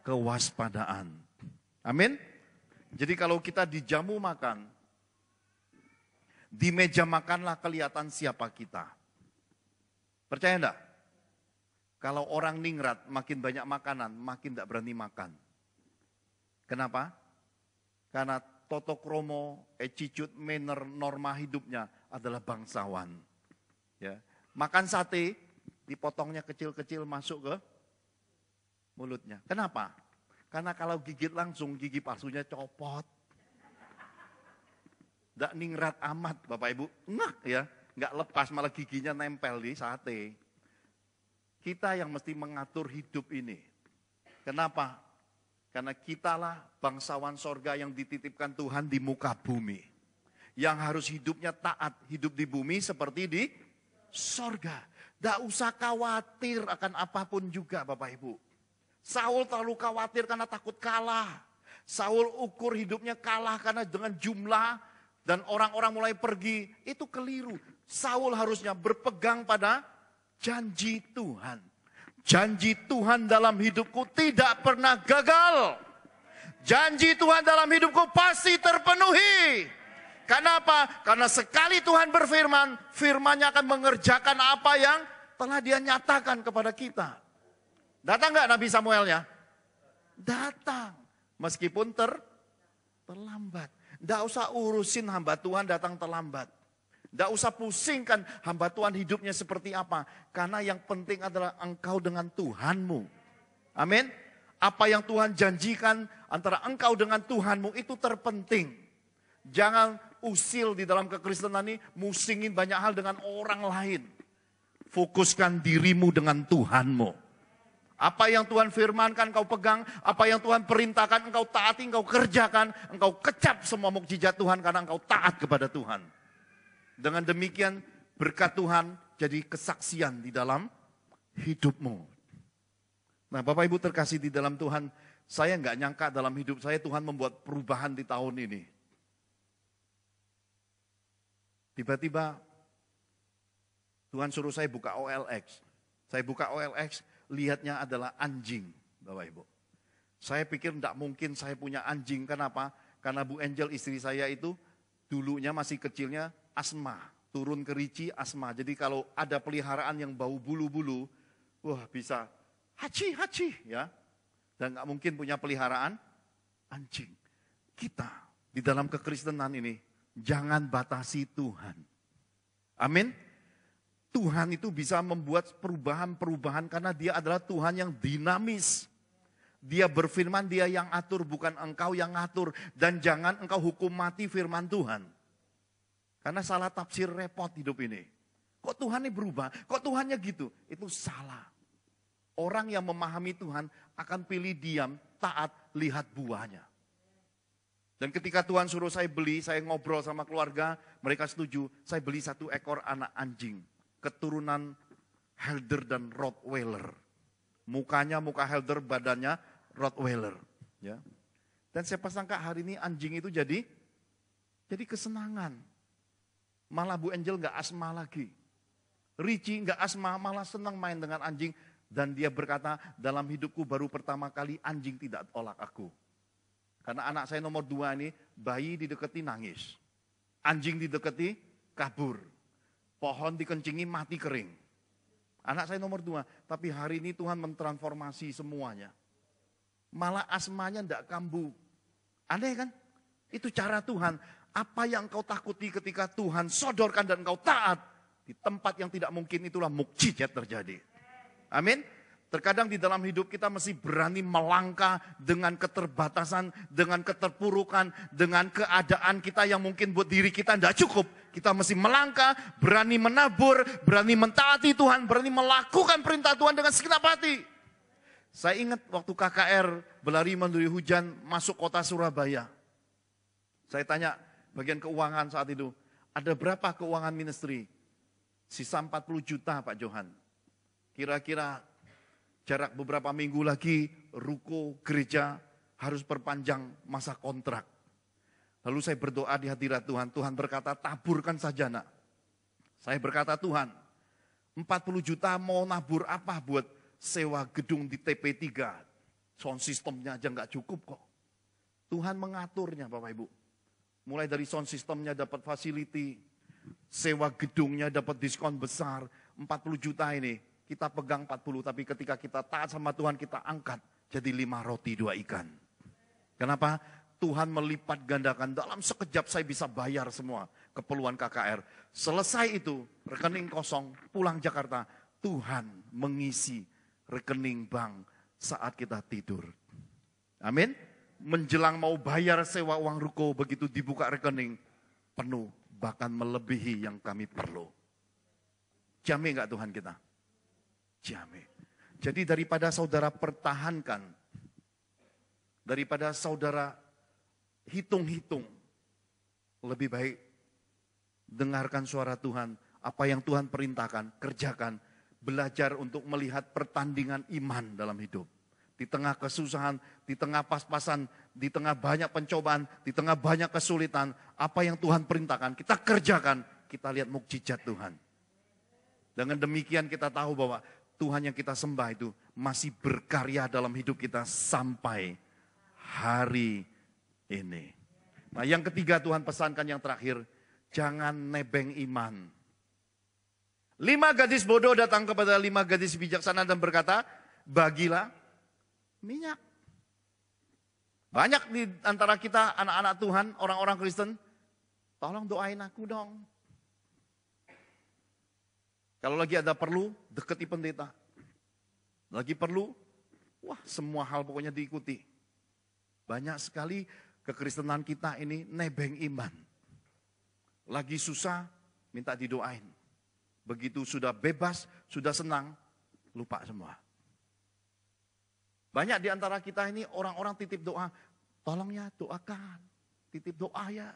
kewaspadaan. Amin. Jadi kalau kita dijamu makan, di meja makanlah kelihatan siapa kita. Percaya enggak? Kalau orang ningrat makin banyak makanan, makin tidak berani makan. Kenapa? Karena toto kromo, attitude, manner, norma hidupnya adalah bangsawan. Ya. Makan sate, dipotongnya kecil-kecil masuk ke mulutnya. Kenapa? Karena kalau gigit langsung, gigi palsunya copot. Nggak ningrat amat Bapak Ibu. Nah ya, nggak lepas malah giginya nempel di sate. Kita yang mesti mengatur hidup ini. Kenapa? Karena kitalah bangsawan sorga yang dititipkan Tuhan di muka bumi. Yang harus hidupnya taat, hidup di bumi seperti di sorga. Nggak usah khawatir akan apapun juga Bapak Ibu. Saul terlalu khawatir karena takut kalah. Saul ukur hidupnya kalah karena dengan jumlah dan orang-orang mulai pergi. Itu keliru. Saul harusnya berpegang pada janji Tuhan. Janji Tuhan dalam hidupku tidak pernah gagal. Janji Tuhan dalam hidupku pasti terpenuhi. Kenapa? Karena sekali Tuhan berfirman, firman-Nya akan mengerjakan apa yang telah Dia nyatakan kepada kita. Datang nggak Nabi Samuelnya? Datang. Meskipun terlambat. Nggak usah urusin hamba Tuhan datang terlambat. Nggak usah pusingkan hamba Tuhan hidupnya seperti apa. Karena yang penting adalah engkau dengan Tuhanmu. Amin. Apa yang Tuhan janjikan antara engkau dengan Tuhanmu itu terpenting. Jangan usil di dalam kekristenan ini musingin banyak hal dengan orang lain. Fokuskan dirimu dengan Tuhanmu. Apa yang Tuhan firmankan engkau pegang, apa yang Tuhan perintahkan engkau taati, engkau kerjakan, engkau kecap semua mukjizat Tuhan karena engkau taat kepada Tuhan. Dengan demikian berkat Tuhan jadi kesaksian di dalam hidupmu. Nah Bapak Ibu terkasih di dalam Tuhan, saya nggak nyangka dalam hidup saya Tuhan membuat perubahan di tahun ini. Tiba-tiba Tuhan suruh saya buka OLX. Saya buka OLX, lihatnya adalah anjing, Bapak Ibu. Saya pikir tidak mungkin saya punya anjing, kenapa? Karena Bu Angel istri saya itu dulunya masih kecilnya asma, turun ke Ricci asma. Jadi kalau ada peliharaan yang bau bulu-bulu, wah bisa haci ya. Dan nggak mungkin punya peliharaan anjing. Kita di dalam kekristenan ini jangan batasi Tuhan. Amin. Tuhan itu bisa membuat perubahan-perubahan karena Dia adalah Tuhan yang dinamis. Dia berfirman, Dia yang atur, bukan engkau yang ngatur. Dan jangan engkau hukum mati firman Tuhan. Karena salah tafsir repot hidup ini. Kok Tuhan ini berubah? Kok Tuhannya gitu? Itu salah. Orang yang memahami Tuhan akan pilih diam, taat, lihat buahnya. Dan ketika Tuhan suruh saya beli, saya ngobrol sama keluarga, mereka setuju. Saya beli 1 ekor anak anjing. Keturunan Helder dan Rottweiler. Mukanya muka Helder, badannya Rottweiler. Ya. Dan siapa sangka hari ini anjing itu jadi kesenangan. Malah Bu Angel nggak asma lagi. Richie nggak asma, malah senang main dengan anjing. Dan dia berkata, dalam hidupku baru pertama kali anjing tidak tolak aku. Karena anak saya nomor 2 ini, bayi didekati nangis. Anjing didekati kabur. Pohon dikencingi mati kering. Anak saya nomor 2, tapi hari ini Tuhan mentransformasi semuanya. Malah asmanya tidak kambuh. Aneh kan? Itu cara Tuhan. Apa yang kau takuti ketika Tuhan sodorkan dan kau taat. Di tempat yang tidak mungkin itulah mukjizat terjadi. Amin. Terkadang di dalam hidup kita mesti berani melangkah dengan keterbatasan, dengan keterpurukan, dengan keadaan kita yang mungkin buat diri kita tidak cukup. Kita mesti melangkah, berani menabur, berani mentaati Tuhan, berani melakukan perintah Tuhan dengan segenap hati. Saya ingat waktu KKR berlari menuju hujan masuk kota Surabaya. Saya tanya bagian keuangan saat itu, ada berapa keuangan ministry? Sisa 40 juta Pak Johan. Kira-kira jarak beberapa minggu lagi ruko gereja harus perpanjang masa kontrak. Lalu saya berdoa di hadirat Tuhan. Tuhan berkata taburkan saja nak. Saya berkata Tuhan 40 juta mau nabur apa buat sewa gedung di TP3. Sound systemnya aja nggak cukup kok. Tuhan mengaturnya Bapak Ibu. Mulai dari sound systemnya dapat facility. Sewa gedungnya dapat diskon besar. 40 juta ini. Kita pegang 40, tapi ketika kita taat sama Tuhan, kita angkat jadi 5 roti 2 ikan. Kenapa? Tuhan melipat gandakan, dalam sekejap saya bisa bayar semua keperluan KKR. Selesai itu, rekening kosong, pulang Jakarta, Tuhan mengisi rekening bank saat kita tidur. Amin. Menjelang mau bayar sewa uang ruko, begitu dibuka rekening, penuh, bahkan melebihi yang kami perlu. Jamin gak Tuhan kita? Jamin. Jadi daripada saudara pertahankan, daripada saudara hitung-hitung, lebih baik dengarkan suara Tuhan, apa yang Tuhan perintahkan, kerjakan, belajar untuk melihat pertandingan iman dalam hidup. Di tengah kesusahan, di tengah pas-pasan, di tengah banyak pencobaan, di tengah banyak kesulitan, apa yang Tuhan perintahkan, kita kerjakan, kita lihat mukjizat Tuhan. Dengan demikian kita tahu bahwa Tuhan yang kita sembah itu masih berkarya dalam hidup kita sampai hari ini. Nah yang ketiga Tuhan pesankan yang terakhir, jangan nebeng iman. 5 gadis bodoh datang kepada 5 gadis bijaksana dan berkata, bagilah minyak. Banyak di antara kita anak-anak Tuhan, orang-orang Kristen, tolong doain aku dong. Kalau lagi ada perlu, deketi pendeta. Lagi perlu, wah semua hal pokoknya diikuti. Banyak sekali kekristenan kita ini nebeng iman. Lagi susah, minta didoain. Begitu sudah bebas, sudah senang, lupa semua. Banyak di antara kita ini orang-orang titip doa, tolong ya doakan, titip doa ya.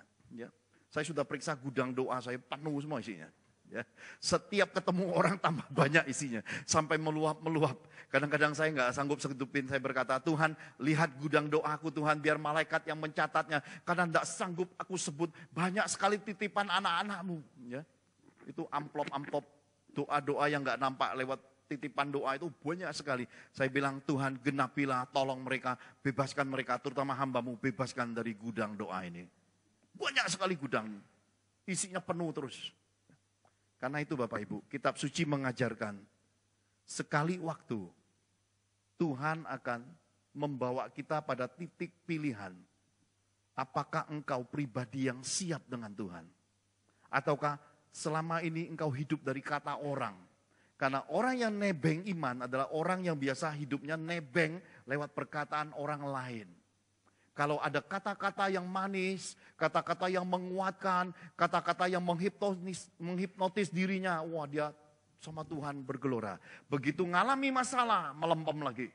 Saya sudah periksa gudang doa, saya penuh semua isinya. Ya, setiap ketemu orang tambah banyak isinya, sampai meluap-meluap. Kadang-kadang saya nggak sanggup seketupin, saya berkata, Tuhan lihat gudang doaku Tuhan, biar malaikat yang mencatatnya. Karena nggak sanggup aku sebut, banyak sekali titipan anak-anakmu. Ya, itu amplop-amplop doa-doa yang nggak nampak lewat titipan doa itu banyak sekali. Saya bilang Tuhan genapilah, tolong mereka, bebaskan mereka, terutama hambamu, bebaskan dari gudang doa ini. Banyak sekali gudang, isinya penuh terus. Karena itu Bapak Ibu, kitab suci mengajarkan sekali waktu Tuhan akan membawa kita pada titik pilihan. Apakah engkau pribadi yang siap dengan Tuhan? Ataukah selama ini engkau hidup dari kata orang? Karena orang yang nebeng iman adalah orang yang biasa hidupnya nebeng lewat perkataan orang lain. Kalau ada kata-kata yang manis, kata-kata yang menguatkan, kata-kata yang menghipnotis dirinya, wah dia sama Tuhan bergelora. Begitu ngalami masalah, melempem lagi.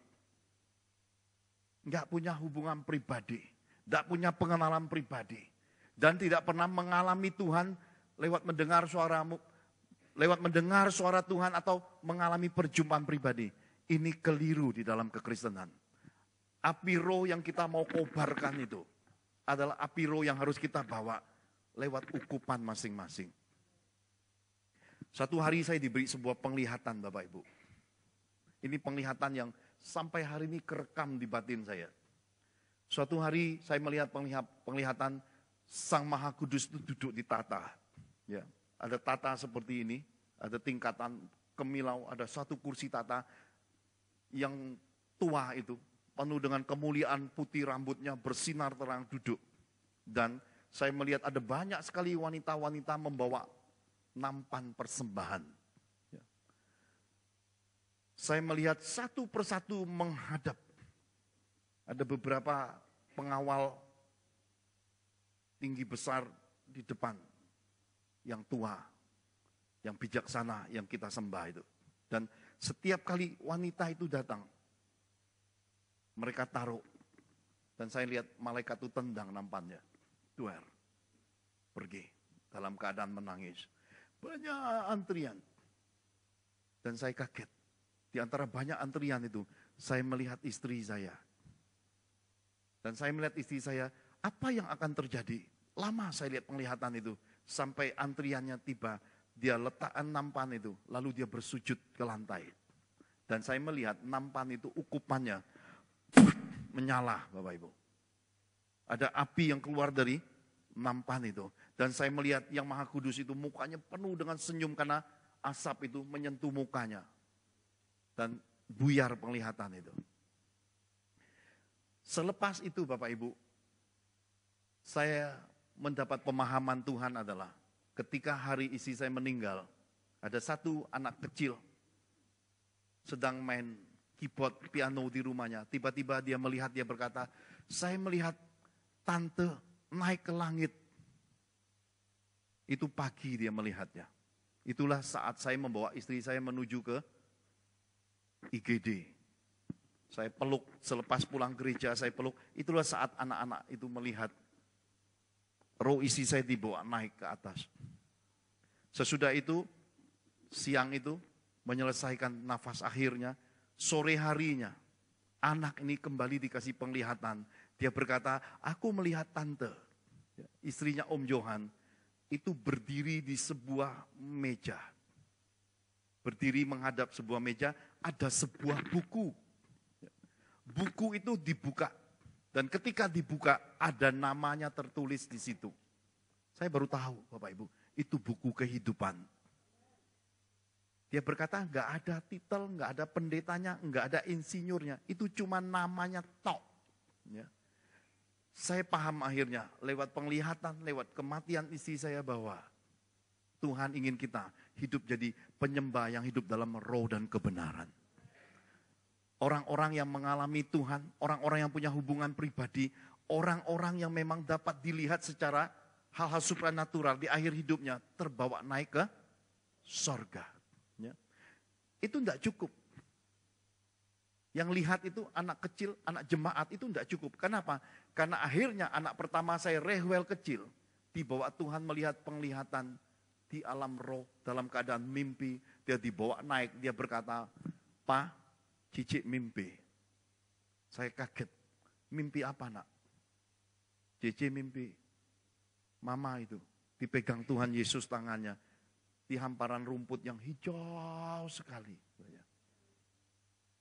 Enggak punya hubungan pribadi, enggak punya pengenalan pribadi. Dan tidak pernah mengalami Tuhan lewat mendengar suara Tuhan atau mengalami perjumpaan pribadi. Ini keliru di dalam kekristenan. Api roh yang kita mau kobarkan itu adalah api roh yang harus kita bawa lewat ukupan masing-masing. Satu hari saya diberi sebuah penglihatan Bapak Ibu. Ini penglihatan yang sampai hari ini kerekam di batin saya. Suatu hari saya melihat penglihatan Sang Maha Kudus itu duduk di tata. Ya, ada tata seperti ini, ada tingkatan kemilau, ada satu kursi tata yang tua itu, penuh dengan kemuliaan, putih rambutnya bersinar terang duduk. Dan saya melihat ada banyak sekali wanita-wanita membawa nampan persembahan. Ya. Saya melihat satu persatu menghadap. Ada beberapa pengawal tinggi besar di depan, yang tua, yang bijaksana, yang kita sembah itu. Dan setiap kali wanita itu datang, mereka taruh. Dan saya lihat malaikat itu tendang nampannya. Duer, pergi dalam keadaan menangis. Banyak antrian. Dan saya kaget. Di antara banyak antrian itu, saya melihat istri saya. Dan saya melihat istri saya, apa yang akan terjadi? Lama saya lihat penglihatan itu. Sampai antriannya tiba, dia letakkan nampan itu, lalu dia bersujud ke lantai. Dan saya melihat nampan itu ukupannya menyala, Bapak Ibu. Ada api yang keluar dari nampan itu. Dan saya melihat yang Maha Kudus itu mukanya penuh dengan senyum karena asap itu menyentuh mukanya. Dan buyar penglihatan itu. Selepas itu Bapak Ibu, saya mendapat pemahaman Tuhan adalah ketika hari istri saya meninggal, ada satu anak kecil sedang main keyboard piano di rumahnya. Tiba-tiba dia melihat, dia berkata, saya melihat tante naik ke langit. Itu pagi dia melihatnya. Itulah saat saya membawa istri saya menuju ke IGD. Saya peluk, selepas pulang gereja saya peluk. Itulah saat anak-anak itu melihat roh istri saya dibawa naik ke atas. Sesudah itu, siang itu menyelesaikan nafas akhirnya, sore harinya anak ini kembali dikasih penglihatan. Dia berkata, aku melihat tante, istrinya Om Johan, itu berdiri di sebuah meja. Berdiri menghadap sebuah meja, ada sebuah buku. Buku itu dibuka. Dan ketika dibuka, ada namanya tertulis di situ. Saya baru tahu, Bapak Ibu, itu buku kehidupan. Dia berkata, enggak ada titel, enggak ada pendetanya, enggak ada insinyurnya. Itu cuma namanya tok. Ya. Saya paham akhirnya, lewat penglihatan, lewat kematian istri saya bahwa Tuhan ingin kita hidup jadi penyembah yang hidup dalam roh dan kebenaran. Orang-orang yang mengalami Tuhan, orang-orang yang punya hubungan pribadi, orang-orang yang memang dapat dilihat secara hal-hal supranatural di akhir hidupnya terbawa naik ke sorga. Ya. Itu tidak cukup. Yang lihat itu anak kecil, anak jemaat itu tidak cukup. Kenapa? Karena akhirnya anak pertama saya Rehwel kecil, dibawa Tuhan melihat penglihatan di alam roh dalam keadaan mimpi. Dia dibawa naik, dia berkata, "Pa, Cicik mimpi." Saya kaget. Mimpi apa nak? Cici mimpi. Mama itu dipegang Tuhan Yesus tangannya. Di hamparan rumput yang hijau sekali.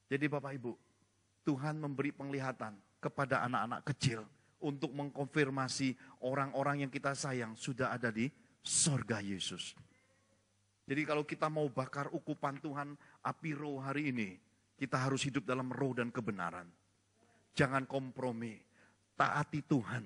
Jadi Bapak Ibu, Tuhan memberi penglihatan kepada anak-anak kecil. Untuk mengkonfirmasi orang-orang yang kita sayang sudah ada di sorga Yesus. Jadi kalau kita mau bakar ukupan Tuhan, api roh hari ini, kita harus hidup dalam roh dan kebenaran. Jangan kompromi. Taati Tuhan.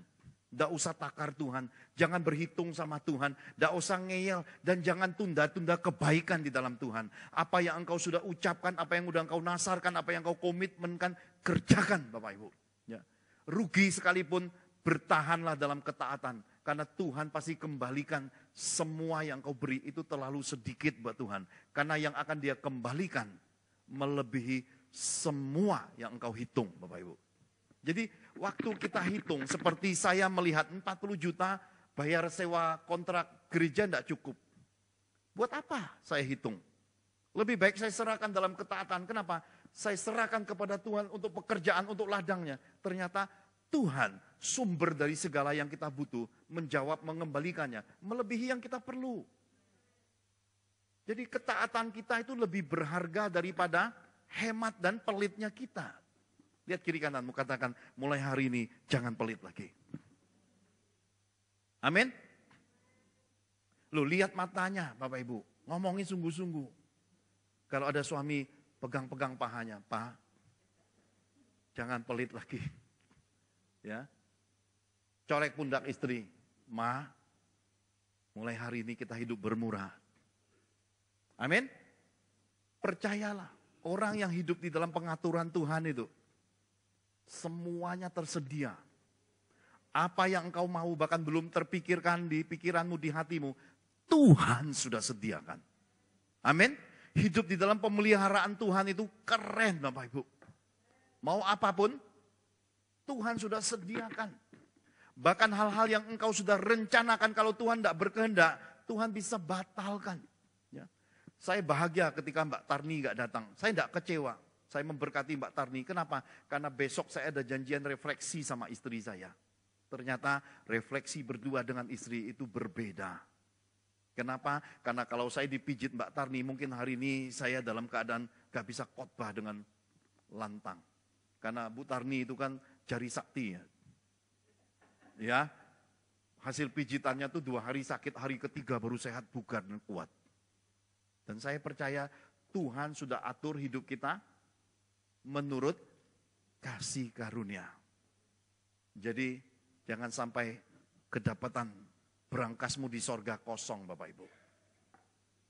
Tidak usah takar Tuhan. Jangan berhitung sama Tuhan. Tidak usah ngeyel. Dan jangan tunda-tunda kebaikan di dalam Tuhan. Apa yang engkau sudah ucapkan, apa yang sudah engkau nasarkan, apa yang engkau komitmenkan, kerjakan Bapak Ibu. Ya. Rugi sekalipun, bertahanlah dalam ketaatan. Karena Tuhan pasti kembalikan semua yang engkau beri. Itu terlalu sedikit buat Tuhan. Karena yang akan dia kembalikan melebihi semua yang engkau hitung, Bapak Ibu. Jadi waktu kita hitung, seperti saya melihat 40 juta bayar sewa kontrak gereja tidak cukup. Buat apa saya hitung? Lebih baik saya serahkan dalam ketaatan. Kenapa? saya serahkan kepada Tuhan untuk pekerjaan, untuk ladangnya. Ternyata Tuhan sumber dari segala yang kita butuh, menjawab, mengembalikannya, melebihi yang kita perlu. Jadi ketaatan kita itu lebih berharga daripada hemat dan pelitnya kita. Lihat kiri kananmu, katakan mulai hari ini jangan pelit lagi. Amin. Loh, lihat matanya Bapak Ibu, ngomongin sungguh-sungguh. Kalau ada suami pegang-pegang pahanya, Pak, jangan pelit lagi. Ya, corek pundak istri, Ma, mulai hari ini kita hidup bermurah. Amin. Percayalah, orang yang hidup di dalam pengaturan Tuhan itu, semuanya tersedia. Apa yang engkau mau bahkan belum terpikirkan di pikiranmu, di hatimu, Tuhan sudah sediakan. Amin. Hidup di dalam pemeliharaan Tuhan itu keren Bapak Ibu. Mau apapun, Tuhan sudah sediakan. Bahkan hal-hal yang engkau sudah rencanakan, kalau Tuhan tidak berkehendak, Tuhan bisa batalkan. Ya. Saya bahagia ketika Mbak Tarni nggak datang. Saya tidak kecewa. Saya memberkati Mbak Tarni. Kenapa? Karena besok saya ada janjian refleksi sama istri saya. Ternyata refleksi berdua dengan istri itu berbeda. Kenapa? Karena kalau saya dipijit Mbak Tarni, mungkin hari ini saya dalam keadaan gak bisa khotbah dengan lantang. Karena Bu Tarni itu kan jari sakti ya. Ya, hasil pijitannya tuh 2 hari sakit, hari ketiga baru sehat, bugar dan kuat. Dan saya percaya Tuhan sudah atur hidup kita menurut kasih karunia. Jadi jangan sampai kedapatan berangkasmu di sorga kosong Bapak Ibu.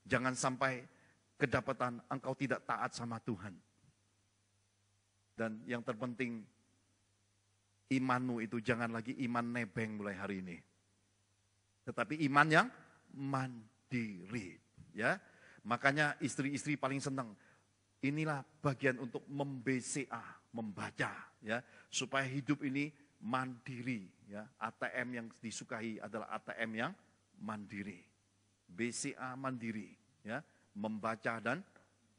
Jangan sampai kedapatan engkau tidak taat sama Tuhan. Dan yang terpenting, imanmu itu jangan lagi iman nebeng mulai hari ini. Tetapi iman yang mandiri. Ya, makanya istri-istri paling senang. Inilah bagian untuk memBCA, membaca, ya, supaya hidup ini mandiri. Ya, ATM yang disukai adalah ATM yang mandiri. BCA mandiri, ya, membaca dan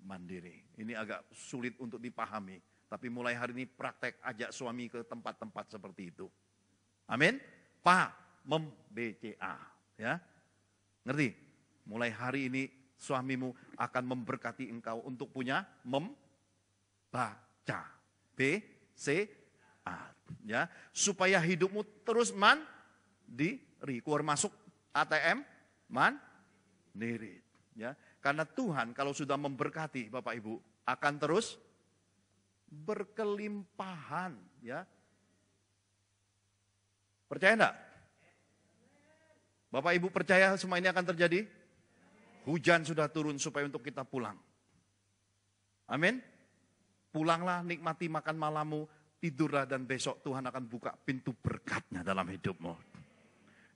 mandiri. Ini agak sulit untuk dipahami. Tapi mulai hari ini praktek, ajak suami ke tempat-tempat seperti itu. Amin. Pak, memBCA, ya. Ngerti? Mulai hari ini suamimu akan memberkati engkau untuk punya membaca. BCA, ya. Supaya hidupmu terus mandiri, keluar masuk ATM mandiri, ya. Karena Tuhan kalau sudah memberkati Bapak Ibu akan terus berkelimpahan, ya. Percaya enggak? Bapak Ibu percaya semua ini akan terjadi? Hujan sudah turun supaya untuk kita pulang. Amin. Pulanglah, nikmati makan malammu, tidurlah, dan besok Tuhan akan buka pintu berkatnya dalam hidupmu.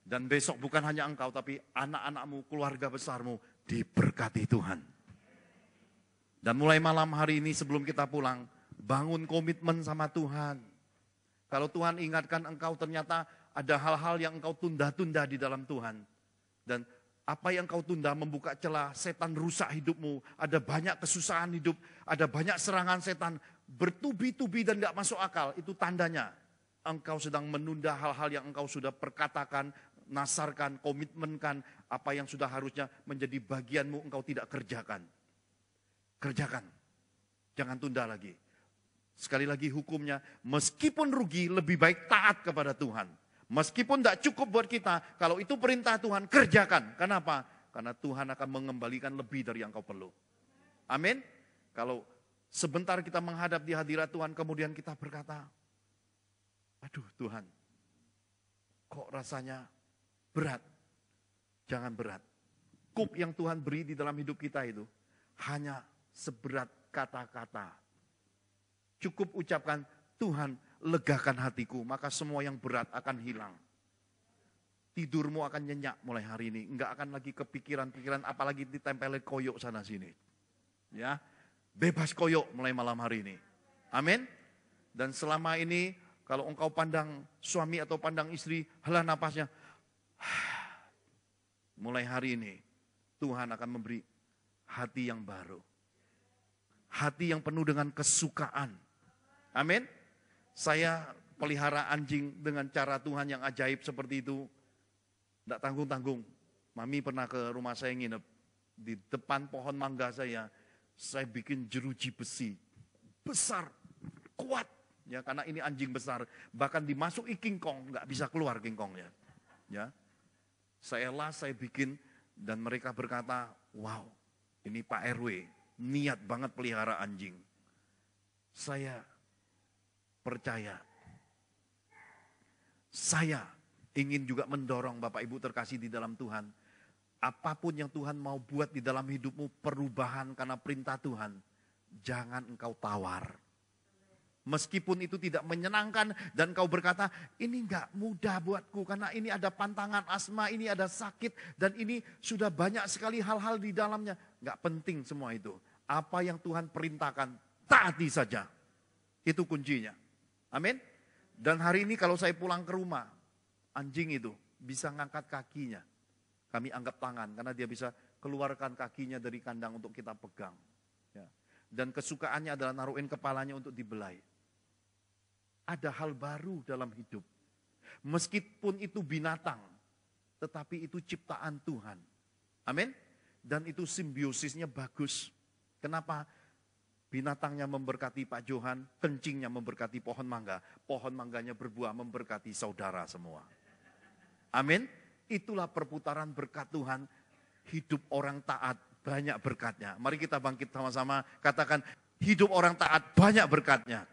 Dan besok bukan hanya engkau, tapi anak-anakmu, keluarga besarmu diberkati Tuhan. Dan mulai malam hari ini sebelum kita pulang, bangun komitmen sama Tuhan. Kalau Tuhan ingatkan engkau ternyata ada hal-hal yang engkau tunda-tunda di dalam Tuhan. Dan apa yang engkau tunda membuka celah, setan rusak hidupmu. Ada banyak kesusahan hidup, ada banyak serangan setan. Bertubi-tubi dan gak masuk akal, itu tandanya. Engkau sedang menunda hal-hal yang engkau sudah perkatakan, nasarkan, komitmenkan. Apa yang sudah harusnya menjadi bagianmu engkau tidak kerjakan. Kerjakan, jangan tunda lagi. Sekali lagi hukumnya, meskipun rugi lebih baik taat kepada Tuhan. Meskipun tidak cukup buat kita, kalau itu perintah Tuhan, kerjakan. Kenapa? Karena Tuhan akan mengembalikan lebih dari yang kau perlu. Amin. Kalau sebentar kita menghadap di hadirat Tuhan, kemudian kita berkata, aduh Tuhan, kok rasanya berat. Jangan berat. Cup yang Tuhan beri di dalam hidup kita itu, hanya seberat kata-kata. Cukup ucapkan, Tuhan legakan hatiku, maka semua yang berat akan hilang. Tidurmu akan nyenyak mulai hari ini. Enggak akan lagi kepikiran-pikiran, apalagi ditempelin koyok sana sini. Ya, bebas koyok mulai malam hari ini. Amin. Dan selama ini, kalau engkau pandang suami atau pandang istri, hela napasnya. Mulai hari ini, Tuhan akan memberi hati yang baru. hati yang penuh dengan kesukaan. Amin. Saya pelihara anjing dengan cara Tuhan yang ajaib seperti itu. Tidak tanggung-tanggung. Mami pernah ke rumah saya nginep. Di depan pohon mangga saya bikin jeruji besi. Besar, kuat. Ya, karena ini anjing besar. Bahkan dimasuki kingkong, nggak bisa keluar kingkongnya. Ya. Saya bikin, dan mereka berkata, wow, ini Pak RW, niat banget pelihara anjing. Saya percaya. Saya ingin juga mendorong Bapak Ibu terkasih di dalam Tuhan. Apapun yang Tuhan mau buat di dalam hidupmu, perubahan karena perintah Tuhan, jangan engkau tawar. Meskipun itu tidak menyenangkan dan kau berkata, ini enggak mudah buatku karena ini ada pantangan asma, ini ada sakit, dan ini sudah banyak sekali hal-hal di dalamnya. Enggak penting semua itu. Apa yang Tuhan perintahkan, taati saja. Itu kuncinya. Amin. Dan hari ini kalau saya pulang ke rumah, anjing itu bisa ngangkat kakinya. Kami anggap tangan karena dia bisa keluarkan kakinya dari kandang untuk kita pegang. Ya. Dan kesukaannya adalah naruhin kepalanya untuk dibelai. Ada hal baru dalam hidup. Meskipun itu binatang, tetapi itu ciptaan Tuhan. Amin. Dan itu simbiosisnya bagus. Kenapa? Binatangnya memberkati Pak Johan, kencingnya memberkati pohon mangga. Pohon mangganya berbuah memberkati saudara semua. Amin. Itulah perputaran berkat Tuhan. Hidup orang taat banyak berkatnya. Mari kita bangkit sama-sama, katakan hidup orang taat banyak berkatnya.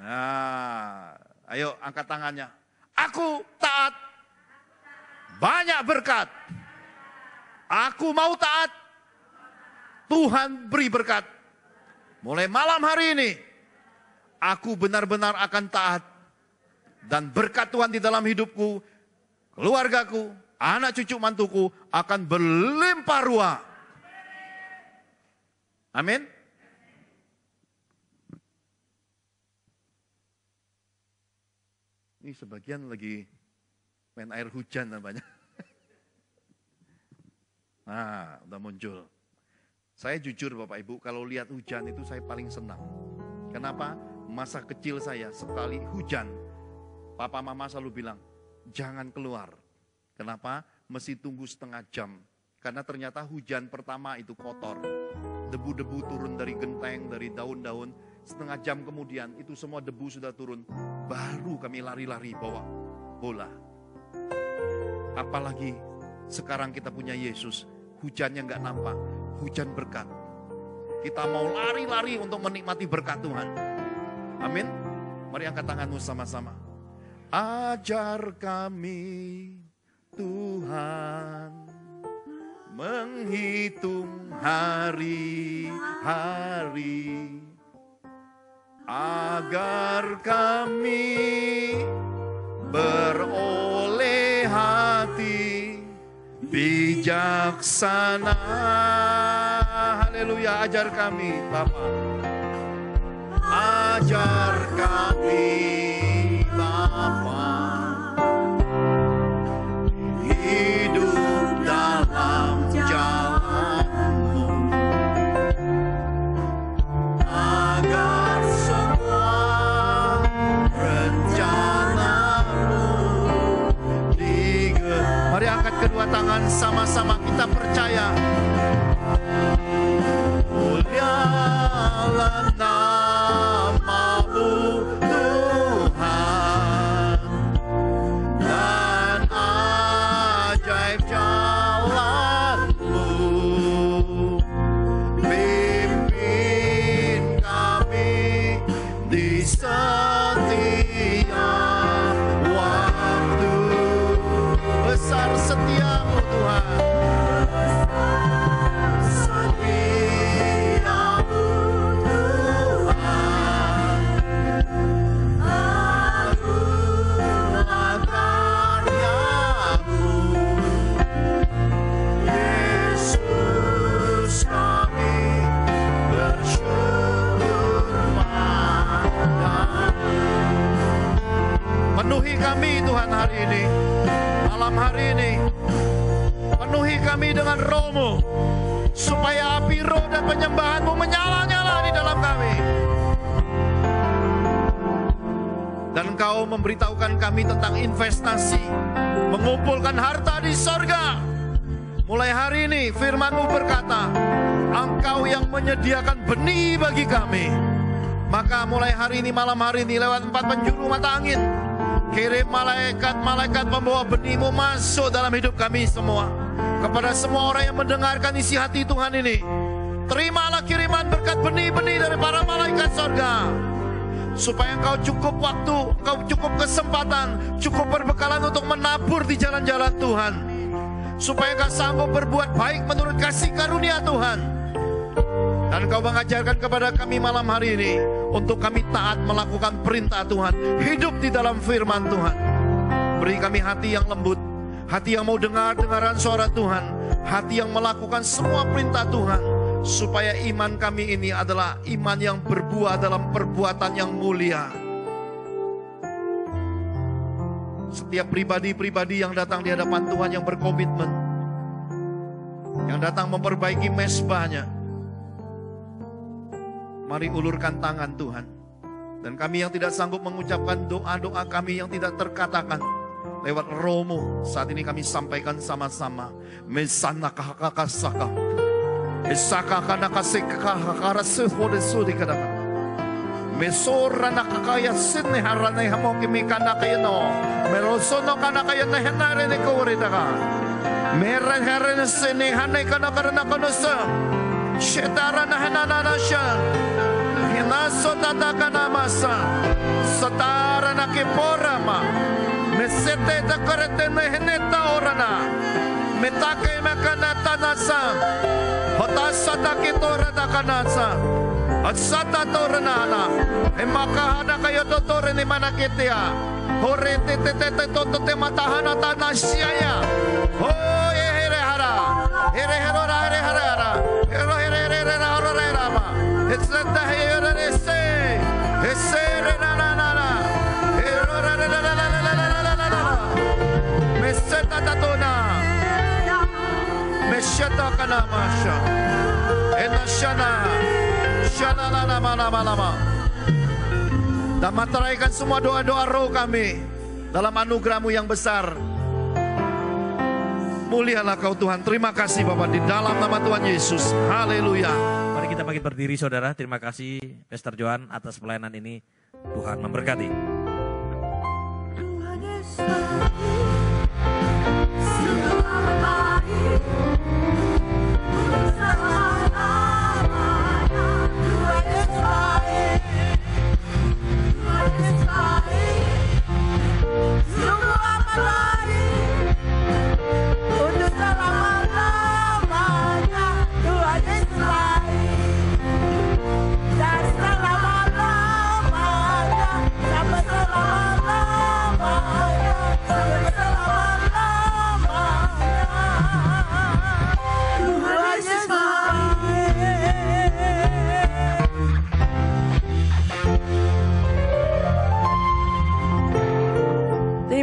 Nah, ayo angkat tangannya. Aku taat banyak berkat. Aku mau taat. Tuhan beri berkat. Mulai malam hari ini, aku benar-benar akan taat. Dan berkat Tuhan di dalam hidupku, keluargaku, anak cucu mantuku akan berlimpah ruah. Amin. Ini sebagian lagi main air hujan namanya. Nah, udah muncul. Saya jujur Bapak Ibu, kalau lihat hujan itu saya paling senang. Kenapa? Masa kecil saya sekali hujan, Papa Mama selalu bilang, jangan keluar. Kenapa? Mesti tunggu setengah jam. Karena ternyata hujan pertama itu kotor. Debu-debu turun dari genteng, dari daun-daun. Setengah jam kemudian itu semua debu sudah turun. Baru kami lari-lari bawa bola. Apalagi sekarang kita punya Yesus. Hujannya nggak nampak. Hujan berkat. Kita mau lari-lari untuk menikmati berkat Tuhan. Amin. Mari angkat tanganmu sama-sama. Ajar kami Tuhan menghitung hari-hari agar kami beroleh hati bijaksana. Haleluya, ajar kami Bapa. Ajar kami Bapa, hidup dalam jalan-Mu, agar semua rencana-Mu digenapi. Mari angkat kedua tangan sama-sama kita percaya. Mulialah nama-Mu Tuhan, dan ajaib jalan-Mu. Pimpin kami di setiap waktu. Besar setia-Mu Tuhan. Penuhi kami Tuhan hari ini, malam hari ini. Penuhi kami dengan Roh-Mu. supaya api roh dan penyembahan-Mu menyala-nyala di dalam kami. Dan Engkau memberitahukan kami tentang investasi, mengumpulkan harta di sorga. Mulai hari ini firman-Mu berkata, Engkau yang menyediakan benih bagi kami. Maka mulai hari ini, malam hari ini, lewat 4 penjuru mata angin, kirim malaikat-malaikat membawa benih-Mu masuk dalam hidup kami semua. Kepada semua orang yang mendengarkan isi hati Tuhan ini, terimalah kiriman berkat benih-benih dari para malaikat sorga. Supaya Engkau cukup waktu, Engkau cukup kesempatan, cukup perbekalan untuk menabur di jalan-jalan Tuhan. Supaya Engkau sanggup berbuat baik menurut kasih karunia Tuhan. Dan Engkau mengajarkan kepada kami malam hari ini untuk kami taat melakukan perintah Tuhan, hidup di dalam firman Tuhan. Beri kami hati yang lembut, hati yang mau dengar-dengaran suara Tuhan, hati yang melakukan semua perintah Tuhan. Supaya iman kami ini adalah iman yang berbuah dalam perbuatan yang mulia. Setiap pribadi-pribadi yang datang di hadapan Tuhan yang berkomitmen, yang datang memperbaiki mesbahnya, mari ulurkan tangan Tuhan. Dan kami yang tidak sanggup mengucapkan doa-doa kami yang tidak terkatakan, lewat Roh-Mu saat ini kami sampaikan sama-sama. Mesanakakakasaka Esaka kana kasika hakara sehode sudi kadaka. Mesora nakakaya sinne harane hamoki mikana kayano. Merosono kana kayana henare ne kore daga. Mera harane sinne hane kana karana konosa. Shetara na henana nasha. Hinaso tata kana masa. Satara na kiporama. Mesete da karete ne heneta orana. Metake makana tanasa. Hotasata kitora da kanasa. At sata toranana. E makahana kayo totore ni manakitia. Hore te te matahana tanasiaya. Ho herehara. Herehara herehara. Herehara herehara. Etsata herehara se. Esere na na na na. Meseta tatona. Mesyata kana masya. Enasyana. Lama. Dan materaikan semua doa-doa roh kami dalam anugerah-Mu yang besar. Mulialah Kau Tuhan. Terima kasih Bapak di dalam nama Tuhan Yesus. Haleluya. Mari kita bangkit berdiri saudara. Terima kasih Pastor Johan atas pelayanan ini. Tuhan memberkati. Tuhan Yesus, selamat baik.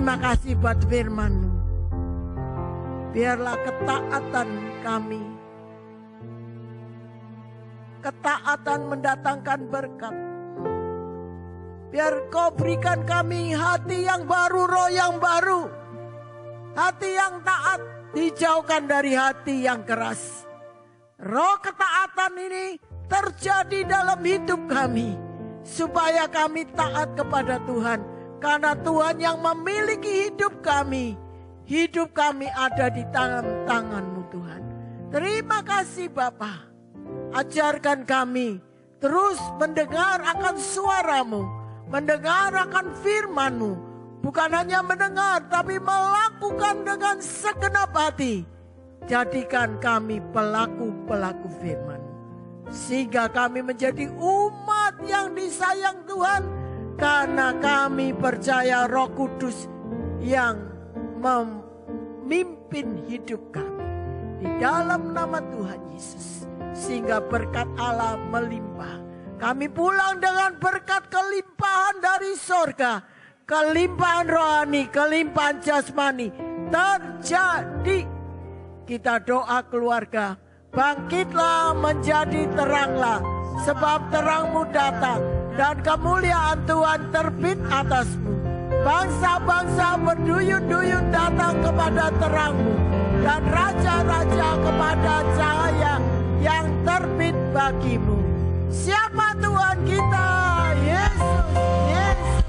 Terima kasih buat firman-Mu. Biarlah ketaatan kami, ketaatan mendatangkan berkat. Biar Kau berikan kami hati yang baru, roh yang baru. Hati yang taat, dijauhkan dari hati yang keras. Roh ketaatan ini terjadi dalam hidup kami. Supaya kami taat kepada Tuhan. Karena Tuhan yang memiliki hidup kami. Hidup kami ada di tangan-tangan-Mu Tuhan. Terima kasih Bapa. Ajarkan kami terus mendengar akan suara-Mu. Mendengar akan firman-Mu. Bukan hanya mendengar tapi melakukan dengan segenap hati. Jadikan kami pelaku-pelaku firman. Sehingga kami menjadi umat yang disayang Tuhan. Karena kami percaya Roh Kudus yang memimpin hidup kami. Di dalam nama Tuhan Yesus. Sehingga berkat Allah melimpah. Kami pulang dengan berkat kelimpahan dari sorga. Kelimpahan rohani, kelimpahan jasmani terjadi. Kita doa keluarga. Bangkitlah menjadi teranglah, sebab terangmu datang dan kemuliaan Tuhan terbit atasmu. Bangsa-bangsa berduyun-duyun datang kepada terangmu, dan raja-raja kepada cahaya yang terbit bagimu. Siapa Tuhan kita? Yesus, Yesus,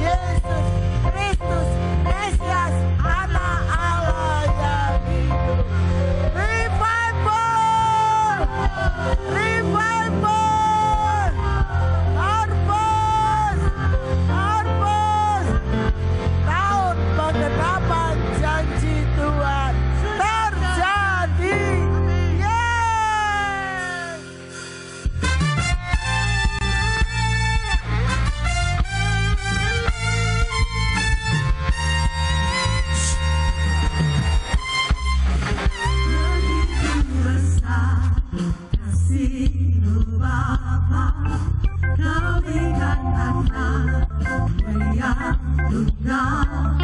Yesus Kristus, Mesias, Anak Allah yang hidup. Revival, revival, harvest, harvest. Tahun pengenapan janji Tuhan terjadi. Kasih-Mu Bapa, Kau berikan anak yang tunggal.